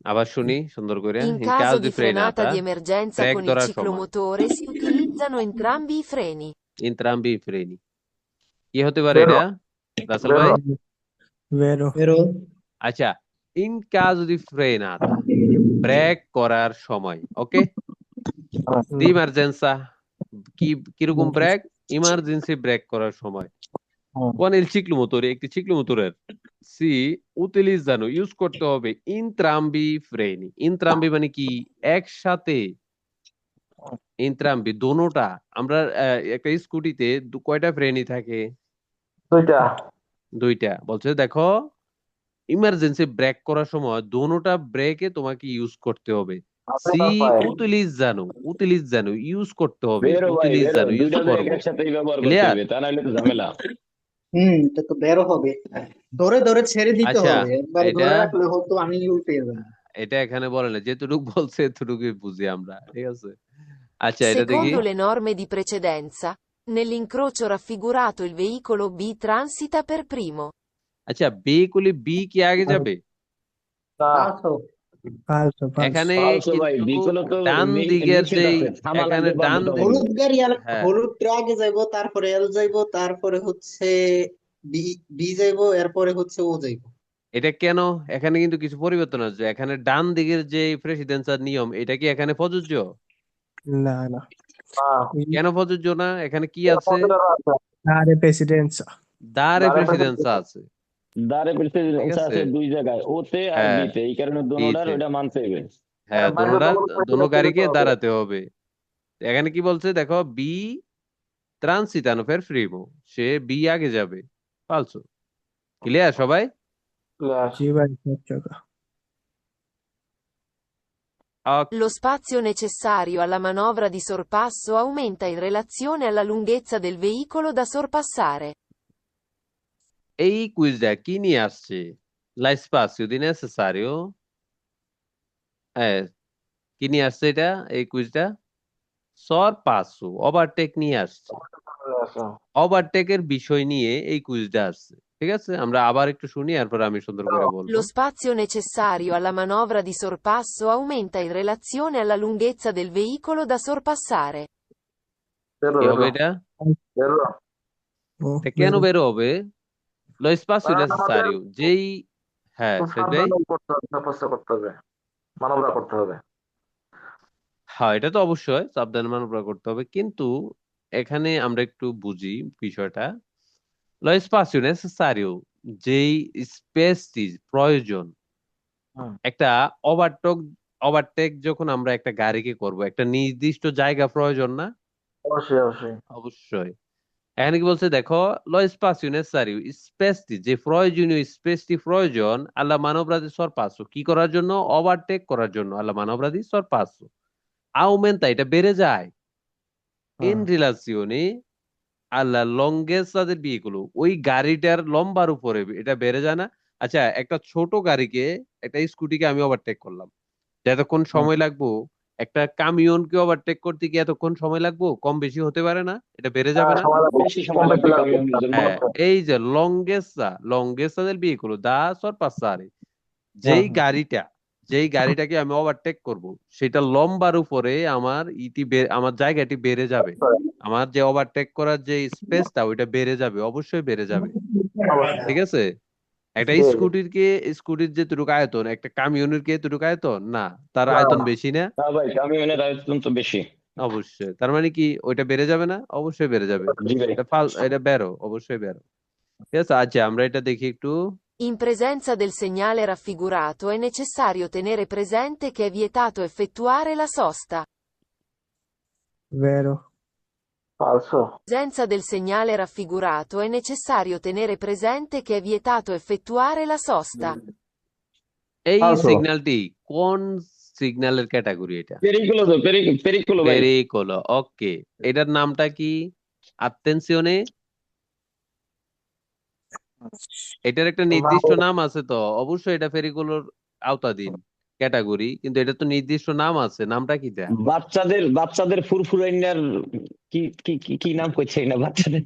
আবার শুনি সুন্দর করে। In ইন caso কাজ di দি frenata ফ্রেনাতা, di emergenza brake con il ধরার সময় ciclomotore si utilizzano entrambi i freni. ইন্ত্রাম্বি ফ্রেনি, কি হতে পারে বেরো। এটা রাসেল ভাই? vero, বেরো। আচ্ছা, ইন কাজ দি ফ্রেনাতা, ব্রেক করার সময়, ওকে, দি ইমার্জেন্সা, কি কিরকম ব্রেক? ইমার্জেন্সি ব্রেক করার সময়, কোন il ciclomotore, একটি চিক্লোমোটরের সি উতিলিজানো ইউজ করতে হবে ইন্ত্রাম্বি ফ্রেনি। ইন্ত্রাম্বি মানে কি? একসাথে, ইন্ত্রাম্বি দোনোটা। আমরা একটা স্কুটিতে কয়টা ফ্রেনই থাকে? দুইটা। দুইটা। বলছে দেখো, ইমার্জেন্সি ব্রেক করার সময় দোনোটা ব্রেকে তোমাকে ইউজ করতে হবে। সি উতিলিজানো ইউজ করতে হবে, বেরো ভাই, বেরো, উতিলিজানো ইউজ দুইটা ব্রেক করবো। একসাথেই ব্যবহার করতে ক্লিয়ার? হবে, তা নাহলে তো ঝামেলা। এটা তো বেরো হবে, ধরে ধরে ছেড়ে দিতে আচ্ছা, হবে, একবারে এটা ধরে রাখলে হতো আমি উল্টে যাবো। এটা এখানে বলে না, যেটুকু বলছে এতটুকুই বুঝি আমরা। ঠিক আছে, আচ্ছা এটা দেখি। Secondo le norme di precedenza, nell'incrocio raffigurato il veicolo B transita per primo. আচ্ছা, বেকুলি বি কি আগে যাবে? না। আচ্ছা, falso, এখানে ফালসো ভাই, কিন্তু বিকল তো ডান দিকের নিচে যেই, আছে, থামা এখানে লাগবে ডান বাধ্যতা হলুদ গাড়ি আর হ্যাঁ, হলুদটা আগে যাইবো, তারপরে এল যাইবো, তারপরে হচ্ছে বি বি যাইবো, এরপরে হচ্ছে ও যাইবো। এটা কেন? এখানে কিন্তু কিছু পরিবর্তন আছে, এখানে ডান দিকের যে প্রেসিডেন্সিয়াল নিয়ম, এটা কি এখানে প্রযোজ্য? no, no, না। কেন প্রযোজ্য না? এখানে কি এর আছে? মধ্যে আছে। dare presidenza, দারে দাঁড়ে প্রেসিডেন্সা আছে। দাঁড়ে ঠিক প্রেসিডেন্স আছে, আছে দুই জায়গায়, ওতে আর হ্যাঁ, বিতে, এই কারণে দোনোটার বিতে, ওইটা মানতে হবে। হ্যাঁ, বাইরে দোনোটা, কোনো দোনো প্রেসিডেন্ট গাড়িকে দিতে হবে। দাঁড়াতে হবে। এখানে কি বলছে দেখো, বি ট্রান্সিটানো ফের ফ্রিমো, সে বি আগে যাবে। ফালসো। ক্লিয়ার সবাই? Clear. sì, vai, gioca. Lo spazio necessario alla manovra di sorpasso aumenta in relazione alla lunghezza del veicolo da sorpassare. এই কুইজটা কি নিয়ে আসছে? La spazio di necessario, কি নিয়ে আসছে এটা, এই কুইজটা? সরপাসো, ওভারটেক নিয়ে আসছে। ওভারটেকের বিষয় নিয়ে এই কুইজটা আসছে। ঠিক আছে, আমরা আবার একটু শুনি, এরপর আমি সুন্দর করে বলবো। Lo spazio necessario alla manovra di sorpasso aumenta in relazione alla lunghezza del veicolo da sorpassare. বেরো, কি হবে বেরো, এটা? বেরো। Oh, এটা কেন vero. বের হবে? লো স্পাসিও কারণ নেসেসারিও, আমাদের যেই, হ্যাঁ খুব শহীদ ভাই। সাবধানে করতে হবে, তপস্যা করতে হবে, মানবরা করতে হবে। হ্যাঁ, এটা তো অবশ্যই সাবধানে মানবরা করতে হবে, কিন্তু এখানে আমরা একটু বুঝি বিষয়টা। লো স্পাসিও নেসেসারিও, যেই স্পেসটি প্রয়োজন, হুম। একটা ওভারটেক যখন আমরা একটা গাড়িকে করব, একটা নির্দিষ্ট জায়গা প্রয়োজন না? অবশ্যই, অবশ্যই। অবশ্যই। এখানে কি বলছে দেখো, লো স্পাসিও নেসেসারিও, স্পেসটি যে প্রয়োজনীয় স্পেসটি প্রয়োজন আল্লাহ মানবরাদি সরপাসো, কি করার জন্য? ওভারটেক করার জন্য, আল্লাহ মানবরাদি সরপাসো আউমেন্তা, এটা বেড়ে যায় ইন রিলাসিওনে আল্লাহ লংগেস্ট তাদের বিয়েগুলো, ওই গাড়িটার লম্বার উপরে এটা বেড়ে যায় না? আচ্ছা, একটা ছোট গাড়িকে, একটা স্কুটিকে আমি ওভারটেক করলাম, এতক্ষণ সময় লাগবো, একটা কামিয়নকে ওভারটেক করতে কি এতক্ষণ সময় লাগবো? কম বেশি হতে পারে না? এটা বেড়ে যাবে না? সময় লাগবে, বেশি কম সময় বেশি লাগবে লাগবে। কামিয়নের জন্য। হ্যাঁ, এই যে longest del veicolo da sorpassare, যেই গাড়িটা, যেই গাড়িটাকে আমি ওভারটেক করব সেটা লম্বার উপরে আমার জায়গাটি বেড়ে যাবে, আমার যে ওভারটেক করার যে স্পেসটা ওইটা বেড়ে যাবে, অবশ্যই বেড়ে যাবে। ঠিক আছে, একটা স্কুটির যেটুকু আয়তন, একটা কামিয়নের কি এতটুকু আয়তন না, তার আয়তন বেশি না? না ভাই, কামিনের আয়তন তো বেশি। অবশ্যই, তার মানে কি ওইটা বেড়ে যাবে না? অবশ্যই বেড়ে যাবে। জি ভাই। এটা বেরো, অবশ্যই বেরো। ঠিক আছে, আচ্ছা আমরা এটা দেখি একটু। In presenza del segnale raffigurato è necessario tenere presente che è vietato effettuare la sosta. vero, falso, In presenza del segnale raffigurato è necessario tenere presente che è vietato effettuare la sosta. এই Falso. সিগন্যালটি কোন সিগন্যালের ক্যাটাগরি? এটা পেরিকুলো তো, পেরিকুলো ভাই। পেরিকোলো। ওকে, এটার নামটা কি? আত্তেনসিওনে। এটার একটা নির্দিষ্ট নাম আছে তো, অবশ্যই এটা পেরিকোলোর আওতাধীন ক্যাটাগরি, কিন্তু এটা তো নির্দিষ্ট নাম আছে, নামটা কি দেয়া? বাচ্চাদের ফুরফুরাইনার কি কি কি কি নাম কইছে না বাচ্চাদের?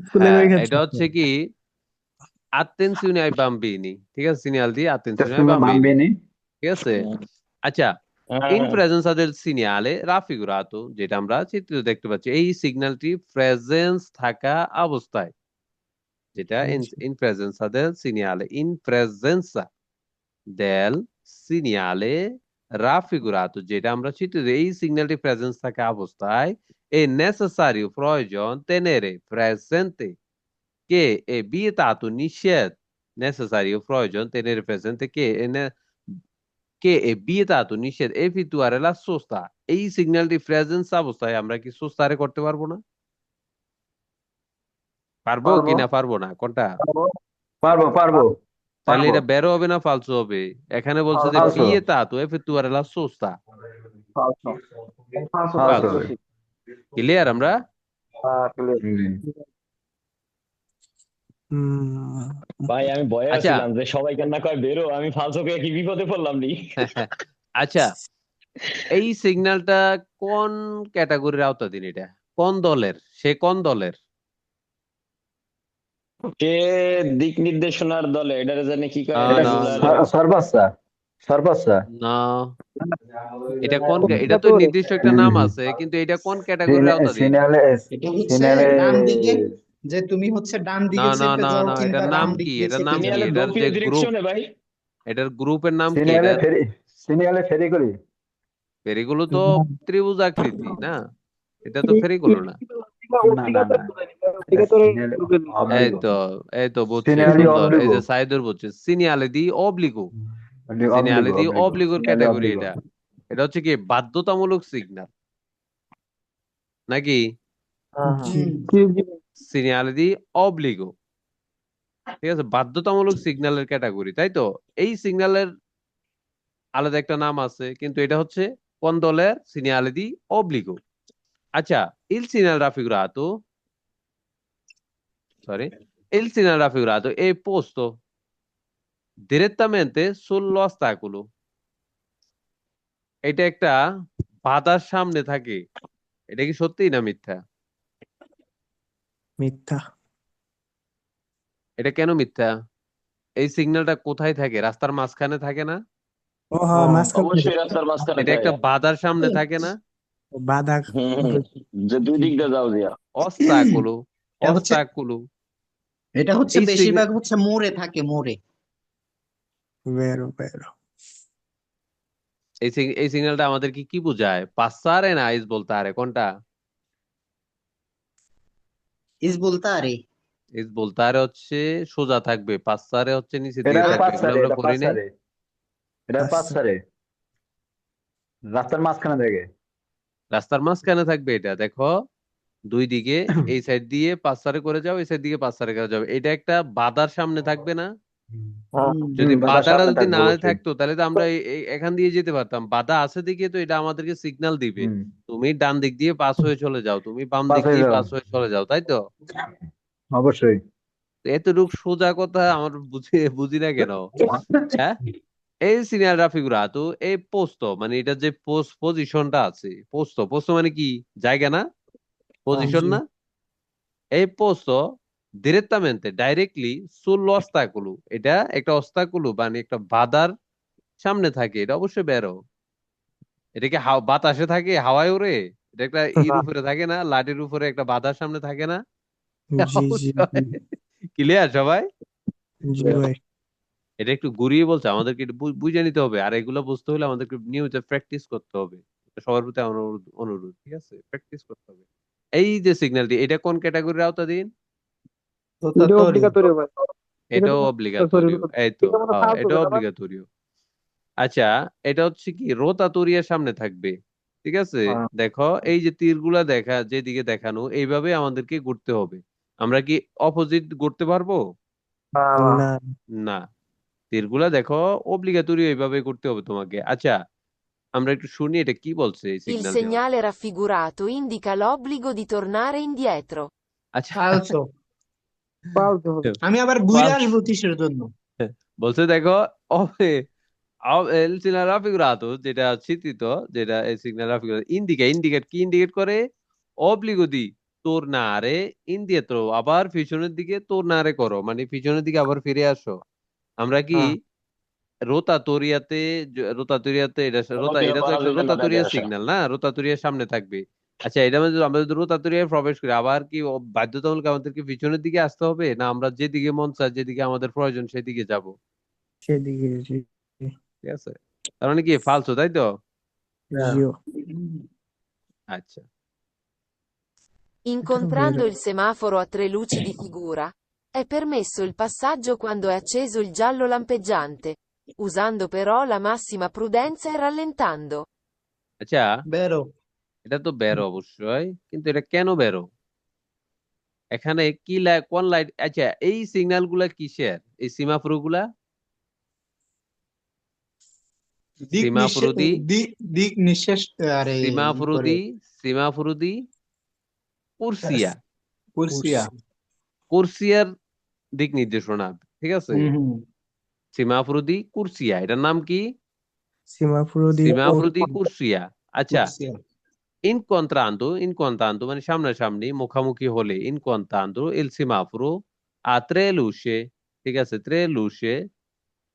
স্কুলের হ্যাঁ, ওইখানে এটা হচ্ছে কি attenzione ai bambini, ঠিক আছে, সিনিয়াল দি attenzione ai Testimone bambini, bambini. ঠিক আছে। আচ্ছা, in presence del segnale raffigurato, যেটা আমরা চিত্রে দেখতে পাচ্ছি, এই সিগন্যালটি প্রেজেন্স থাকা অবস্থায়, যেটা in presenza del segnale, in presenza del segnale raffigurato, যেটা আমরা চিত্রে, এই সিগন্যালটি প্রেজেন্স থাকা অবস্থায় è necessario প্রয়োজন tenere presente che è vietato নিষেধ, necessario প্রয়োজন tenere presente che è vietato নিষেধ effettuare la sosta, এই সিগন্যালটি প্রেজেন্স অবস্থায় আমরা কি সোস্তারে করতে পারবো না? পারবো পারবো, কি না পারবো না, কোনটা? Parvo. তাহলে Parvo. এটা বেরো হবে না ফালসো হবে? এখানে বলছে যে Falso. vietato effettuare la sosta। falso, falso, Falso. sì. Clear আমরা? Clear. ভাই আমি ভয়ে আচ্ছা। আছিলাম যে সবাই কেন কয় বেরো, আমি ফালসোকে কি বিপদে পড়লাম নি। আচ্ছা, এই সিগন্যালটা কোন ক্যাটাগরির আওতাধীন? এটা কোন দলের? সে কোন দলের? সে দিক নির্দেশনার দলে, এটারে জানি কি কয়, না, এটা না, রুলার। Sorpassa. না, এটা তো নির্দিষ্ট একটা নাম আছে, কিন্তু এটা কোন ক্যাটাগরির আওতাধীন? Segnale. এটা হচ্ছে Segnale. ডান দিকে, যে তুমি হচ্ছে ডান না, দিকে না, চেপে না, যাও না, কিংবা এটার নাম বাম দিক কি? দিয়ে এটার চেপে নাম কি? যাও। সিনিয়ালে এটার যে গোপীয় গ্রুপ, ডিরেকশনে ভাই। এটার গ্রুপের নাম কি? Segnale fericoli. ফেরিগুলো তো ত্রিভুজ আকৃতি না, এটা তো ফেরিগুলো না। এই তো বুঝছি, Segnali সুন্দর। এই যে obbligo. সাইদুর বুঝছে, সিনিয়ালে দি অব্লিগো, সিনিয়ালে দি অব্লিগোর ক্যাটাগরি। এটা এটা হচ্ছে কি বাধ্যতামূলক সিগন্যাল নাকি? সিনিয়ালে দি অব্লিগো, ঠিক আছে, বাধ্যতামূলক সিগন্যালের ক্যাটাগরি, তাই তো। এই সিগন্যালের আলাদা একটা নাম আছে, কিন্তু এটা হচ্ছে কোন দলের? সিনিয়ালে দি অব্লিগো। আচ্ছা, il segnale raffigurato, il segnale raffigurato è posto direttamente sull'ostacolo, এটা একটা বাধার সামনে থাকে। এটা কি সত্যি না মিথ্যা? মিথ্যা। এটা কেন মিথ্যা? এই সিগন্যালটা কোথায় থাকে? রাস্তার মাঝখানে থাকে না? ও হ্যাঁ, মাঝখানে অবশ্যই রাস্তার মাঝখানে এটা একটা থাকে। বাধার সামনে থাকে না? বাধা। যে দুই দিক দিয়ে যাও দিয়া। অস্তাকুলো, এটা হচ্ছে অস্তাকুলো। এটা হচ্ছে এই বেশিরভাগ হচ্ছে মোড়ে থাকে, মোড়ে। vero. এই সিগন্যালটা আমাদের কি বোঝায়? পাসারে না ইস বলতারে, কোনটা? ইস বলতারে। ইস বলতারে হচ্ছে সোজা থাকবে, পাসারে হচ্ছে নিচে Era দিয়ে থাকবে। এগুলো passare, আমরা era পড়ি নাই? passare. Era passare. রাস্তার মাঝখানে থেকে। রাস্তার মাঝখানে থাকবে। এটা দেখো, দুই দিকে, এই সাইড দিয়ে পাসারে করে যাও, এই সাইড দিকে পাসারে করে যাও, এটা একটা বাধার সামনে থাকবে না? যদি বাধার বাধাটা সামনে যদি থাকবে না অবশ্যই। থাকতো তাহলে তো আমরা এখান দিয়ে যেতে পারতাম। বাধা আছে দিকে তো এটা আমাদেরকে সিগন্যাল দিবে, তুমি ডান দিক দিয়ে পাস হয়ে চলে যাও, তুমি বাম পাস দিক হয়ে দিয়ে যাও। পাস হয়ে চলে যাও, তাই তো? অবশ্যই। এতটুকু সোজা কথা আমার বুঝি না কেন? হ্যাঁ, এই সিনিয়াল রাফিগুরাতো এই পোস্ত, মানে এটা যে পজিশনটা আছে, পোস্ত মানে কি? জায়গা না? পজিশন না? এই পোস্ত ডিরেক্টamente ডাইরেক্টলি sul ostacolo, এটা একটা অস্তাকুলু মানে একটা বাধার সামনে থাকে এটা অবশ্যই বেরো। এটা কি বাতাসে থাকে, হাওয়ায় ওড়ে? এটা একটা ইর উপরে থাকে না, লাঠির উপরে একটা বাতাস সামনে থাকে না? জি জি অবশ্যই। ক্লিয়ার সবাই? জি ভাই। এটা একটু ঘুরিয়ে বলছে, আমাদেরকে একটু বুঝে নিতে হবে, আর এগুলো বুঝতে হলে আমাদেরকে নিয়মিত প্র্যাকটিস করতে হবে। এটা সবার প্রতি আমার অনুরোধ, ঠিক আছে? প্র্যাকটিস করতে হবে। এই যে সিগন্যালটি, এটা কোন ক্যাটাগরির আওতাধীন? রোতাতরিও। এটাও অব্লিগাটোরিও, এই তো, হ্যাঁ এটাও অব্লিগাটোরিও। আচ্ছা, এটা হচ্ছে কি রোতাটোরিয়ার সামনে থাকবে, ঠিক আছে? দেখো এই যে তীরগুলা যেদিকে দেখানো, এইভাবে আমাদেরকে ঘুরতে হবে। আমরা কি অপোজিট ঘুরতে পারবো? না না। তীরগুলা দেখো অব্লিগাটোরি এইভাবে করতে হবে তোমাকে। আচ্ছা, আমরা একটু শুনি এটা কি বলছে এই Il সিগন্যালটি। segnale raffigurato indica l'obbligo di tornare indietro. আচ্ছা, ফালসো। আমি আবার ঘুরে পাল- আসবো কিসের জন্য? বলছে দেখো el segnale raffigurato, যেটা চিত্রিত, যেটা এই সিগন্যাল রাফিগুরাতো ইন্ডিকেট কি ইন্ডিকেট করে? অব্লিগো দি tornare indietro, আবার পিছনের দিকে tornare করো, মানে পিছনের দিকে আবার ফিরে আসো। আমরা কি রোতাতুরিয়াতে এটা তো একটা রোতাতুরিয়া সিগন্যাল না, রোতাতুরিয়ার সামনে থাকবে। আচ্ছা, এটা মানে আমরা যদি রোতাতুরিয়ায় প্রবেশ করি, আবার কি বাধ্যতামূলক আমাদেরকে পিছনের দিকে আসতে হবে, না আমরা যেদিকে মন চায়, যেদিকে আমাদের প্রয়োজন সেদিকে যাব? সেদিকে জি ঠিক আছে, তার মানে কি ফালতু, তাই তো? জিও আচ্ছা, Incontrando il semaforo a 3 luci di figura, è permesso il passaggio quando è acceso il giallo lampeggiante, usando però la massima prudenza e rallentando. আচ্ছা, বেরো। এটা তো বেরো অবশ্যই, কিন্তু এটা কেন বেরো? এখানে কি কোন লাইট? আচ্ছা, এই সিগন্যাল গুলা কিসের, এই সিমাফোর গুলা? দিক নির্দেশ সিমাফরুদি দিক নির্দেশ আরে ই করে সিমাফরুদি সিমাফরুদি কুরসিয়া কুরসিয়া। কুরসিয়ার দিক নির্দেশনা, ঠিক আছে? হুম। সিমাফরুদি কুরসিয়া, এটার নাম কি? সীমাফুরদি সিমাফরুদি কুরসিয়া। আচ্ছা, কুরসিয়া। ইনকন্তান্তো মানে সামনাসামনি, মুখামুখি হলে ইনকন্তান্তো এল সিমাফোরো আ tre luce, ঠিক আছে? tre luce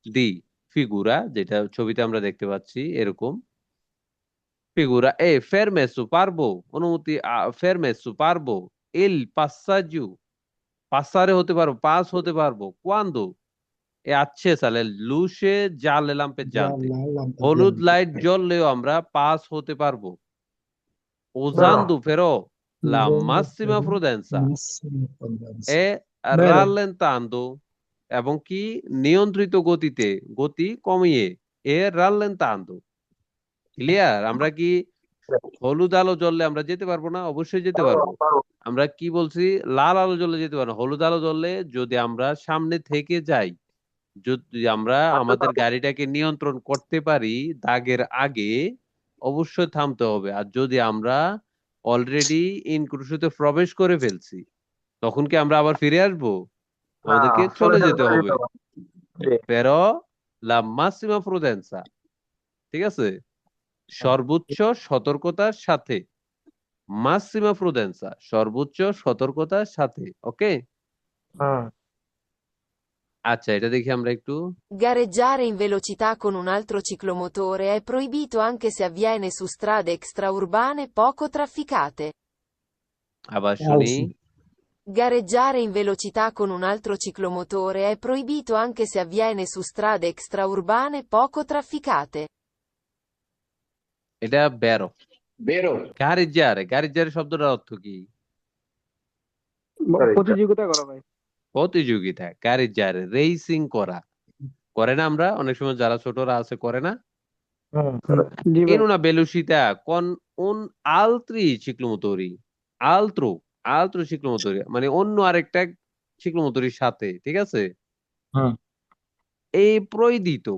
দি ফিগুরা, যেটা ছবিতে আমরা দেখতে পাচ্ছি এরকম ফিগুরা fermesso পারবো, অনুমতি fermesso পারবো il passaggio, পাসারে হতে পারবো, পাস হতে পারবো quando e accesa le luce gialle lampeggiante, হলুদ লাইট জ্বললেও আমরা পাস হতে পারবো। usando però la massima prudenza e rallentando, এবং কি নিয়ন্ত্রিত গতিতে, গতি কমিয়ে, এ rallentando। ক্লিয়ার? আমরা কি হলুদ আলো জ্বললে আমরা যেতে পারবো না? অবশ্যই যেতে পারবো। আমরা কি বলছি? লাল আলো জ্বললে যেতে পারবো না। হলুদ আলো জ্বললে যদি আমরা সামনে থেকে যাই, যদি আমরা আমাদের গাড়িটাকে নিয়ন্ত্রণ করতে পারি দাগের আগে, অবশ্যই থামতে হবে। আর যদি আমরা অলরেডি ইনক্রুশতে প্রবেশ করে ফেলছি, তখন কি আমরা আবার ফিরে আসবো? আমাদেরকে চলে যেতে হবে। pero la massima prudenza, ঠিক আছে? সর্বোচ্চ সতর্কতার সাথে, মাসিমা প্রুডেন্সা, সর্বোচ্চ সতর্কতার সাথে। ওকে, আচ্ছা, এটা দেখি আমরা একটু। Gareggiare in velocità con un altro ciclomotore è proibito anche se avviene su strade extraurbane poco trafficate. আবার শুনি। Gareggiare in velocità con un altro ciclomotore è proibito anche se avviene su strade extraurbane poco trafficate. এটা বেরো। বেরো গাড়ির শব্দটার অর্থ কি? প্রতিযোগিতা করা ভাই। প্রতিযোগিতা, গাড়ির রেসিং করা, করে না আমরা অনেক সময়, যারা ছোটরা আছে করে না? In una velocità con un altri ciclomotori, altro ciclomotori মানে অন্য আরেকটা ciclomotoriর সাথে, ঠিক আছে? এই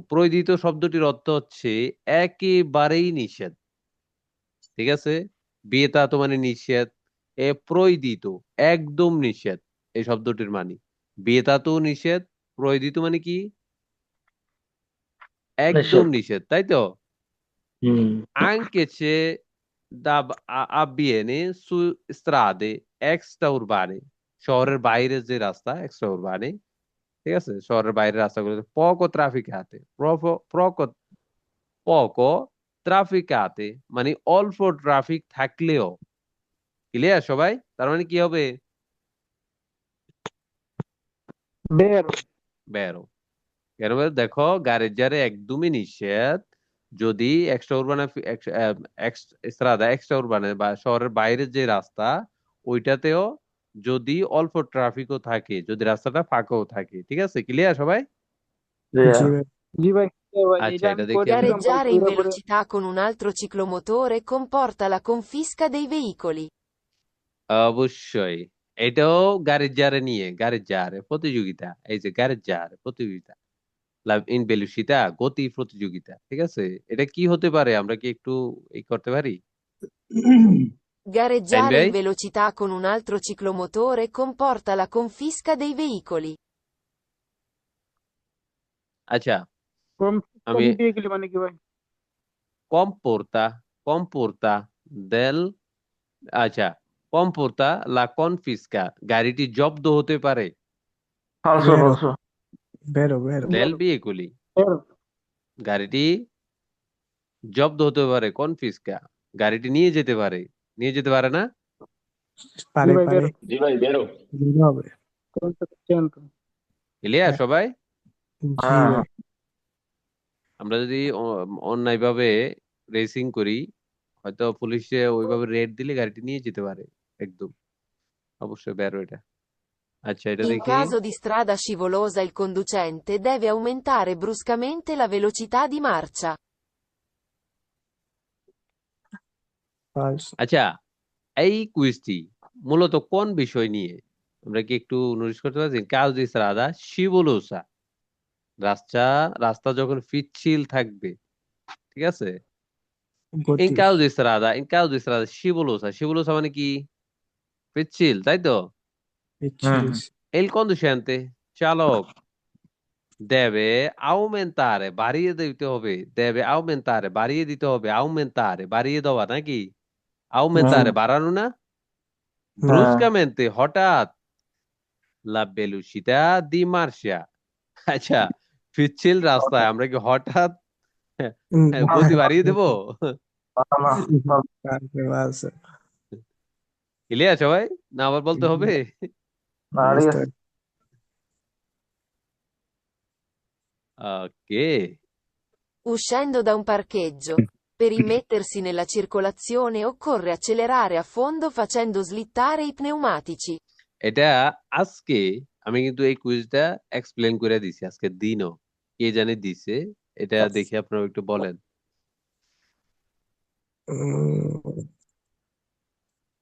প্রয়োজিত শব্দটির অর্থ হচ্ছে একেবারেই নিষেধ, ঠিক আছে? বিয়েতাতো মানে নিষেধ, প্রয়োজিত একদম নিষেধ, এই শব্দটির মানে বিয়েতাতো নিষেধ, প্রয়োজিত মানে কি? একদম নিষেধ, তাই তো? anche se avviene su strade extraurbane, শহরের বাইরের যে রাস্তা extraurbane, ঠিক আছে? শহরের বাইরের রাস্তাগুলোতে poco trafficate, poco poco trafficate মানে অল্প ট্রাফিক থাকলেও। ক্লিয়ার সবাই? তার মানে কি হবে? বেরো। কেন বলে দেখো গাড়ির একদমই নিষেধ যদি এক্সট্রা উরবানে এক্সট্রা উরবানে বা শহরের বাইরের যে রাস্তা ওইটাতেও যদি অল্প ট্রাফিকও থাকে, যদি রাস্তাটা ফাঁকাও থাকে। ঠিক আছে, ক্লিয়ার সবাই? জি ভাই। আচ্ছা, এটা দেখি আমি। Gareggiare in velocità con un altro ciclomotore comporta la confisca dei veicoli. অবশ্যই এটাও গাড়ির যারে প্রতিযোগিতা। এই যে গাড়ির যারে প্রতিযোগিতা, লাভ ইন বেলুসিতা গতি প্রতিযোগিতা। ঠিক আছে, এটা কি হতে পারে আমরা কি একটু এই করতে পারি? তাইম Gareggiare ভাই, in velocità con un altro ciclomotore comporta la confisca dei veicoli. আচ্ছা আমি কম্পোর্তা দেল আচ্ছা কম্পোর্তা লা কনফিসকা গাড়িটি জব্দ হতে পারে ফালসো বেরো ফালসো বেরো বেরো দেল বিয়েগুলি, গাড়িটি জব্দ হতে পারে কনফিসকা গাড়িটি নিয়ে যেতে পারে না? পারে পারে জি ভাই বেরো। বেরো হবে। ক্লিয়ার সবাই? জি হ্যাঁ ভাই। আমরা যদি অন্যায়ভাবে রেসিং করি, হয়তো পুলিশে ওইভাবে রেড দিলে গাড়িটি নিয়ে যেতে পারে একদম। অবশ্যই বেরো এটা। আচ্ছা, এটা In দেখি। caso di strada scivolosa il conducente deve aumentare bruscamente la velocità di marcia. ফালস আচ্ছা, এই কুইজটি মূলত কোন বিষয় নিয়ে আমরা কি একটু নোটিস করতে পারছি? কাজ দি স্ট্রাদা শিবলোসা, রাস্তা যখন পিচ্ছিল থাকবে। ঠিক আছে, গতি ইন কাজ দি স্ট্রাদা শিবলোসা মানে কি? পিচ্ছিল, তাই তো? হুম পিচ্ছিল Il conducente চালক deve aumentare বাড়িয়ে দিতে হবে, aumentare বাড়িয়ে দেওয়া নাকি? aumentare বাড়ানো না? হ্যাঁ bruscamente হঠাৎ, la velocità di marcia আচ্ছা, পিচ্ছিল রাস্তায় আমরা কি হঠাৎ গতি বাড়িয়ে দেবো? ক্লিয়ার সবাই? না আবার বলতে হবে? ঠিক আছে ওকে। Uscendo da un parcheggio. Per immettersi nella circolazione occorre accelerare a fondo facendo slittare i pneumatici. এটা আজকে আমি কিন্তু এই কুইজটা এক্সপ্লেন করে দিছি আজকে দিনও। কে জানে দিছে, এটা দেখে আপনারা একটু বলেন।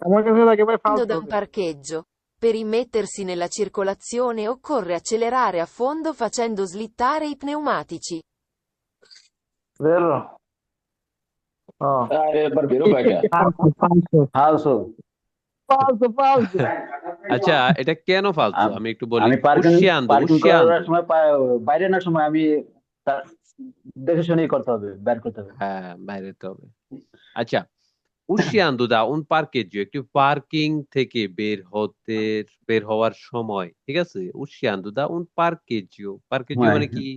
Uscendo da un parcheggio. Per immettersi nella circolazione occorre accelerare a fondo facendo slittare i pneumatici. বেরো এবার বেরো ভাইয়া। ফালসো। আচ্ছা, এটা কেন ফালতু আমি একটু বলি। আমি পার্কিং করার উশিয়ান্দু সময় বাইরে আনার সময় আমি দেখে শুনেই করতে হবে, বের করতে হবে। হ্যাঁ, বাইরে তো হবে। আচ্ছা, uscendo da un parcheggio একটি পার্কিং থেকে বের হওয়ার সময়। ঠিক আছে, uscendo da un parcheggio হ্যাঁ মানে কি?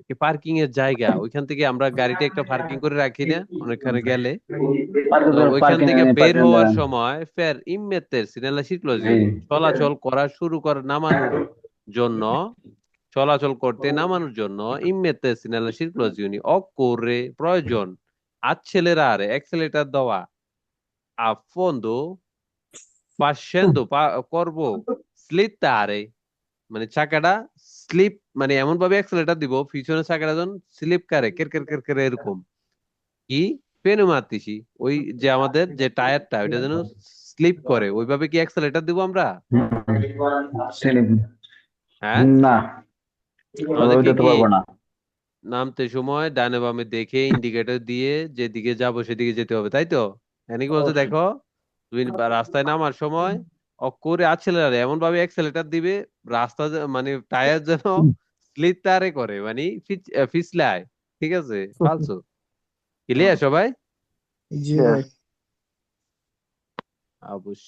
একটি পার্কিং এর জায়গা, ওইখান থেকে আমরা গাড়িটা একটা পার্কিং করে রাখি না অনেকখানে গেলে? তো ওইখান থেকে বের হওয়ার সময় ফের ইম্মেত্তেরসি nella circolazione চলাচল করা শুরু করে নামানোর জন্য ইম্মেত্তেরসি nella circolazione occorre প্রয়োজন accelerare অ্যাক্সেলেরেটর দেওয়া a fondo করব slittare মানে চাকাটা স্লিপ মানে এমন ভাবে অ্যাক্সেলেরেটর দিব পিছনের চাকাটা যেন স্লিপ করে কের এরকম। কি পেনুমাতিসি ওই যে আমাদের যে টায়ারটা ওইটা যেন স্লিপ করে ওইভাবে কি অ্যাক্সেলেরেটর দিব আমরা? হ্যাঁ, না, আমাদেরকে ওইটা তো কি পারবো না। নামতে সময় ডানে বামে দেখে ইন্ডিকেটর দিয়ে যেদিকে যাবো সেদিকে যেতে হবে, তাই তো? এনিক বলছে দেখো তুমি রাস্তায় নামার সময় অক্ষরে অ্যাক্সেলেরার এমন ভাবে অ্যাক্সেলেরেটর দিবে রাস্তা মানে টায়ার যেন স্লিপ তারে করে মানে ফিসলায়। ঠিক আছে, ফালসো। ক্লিয়ার সবাই? জি ভাই। অবশ্যই।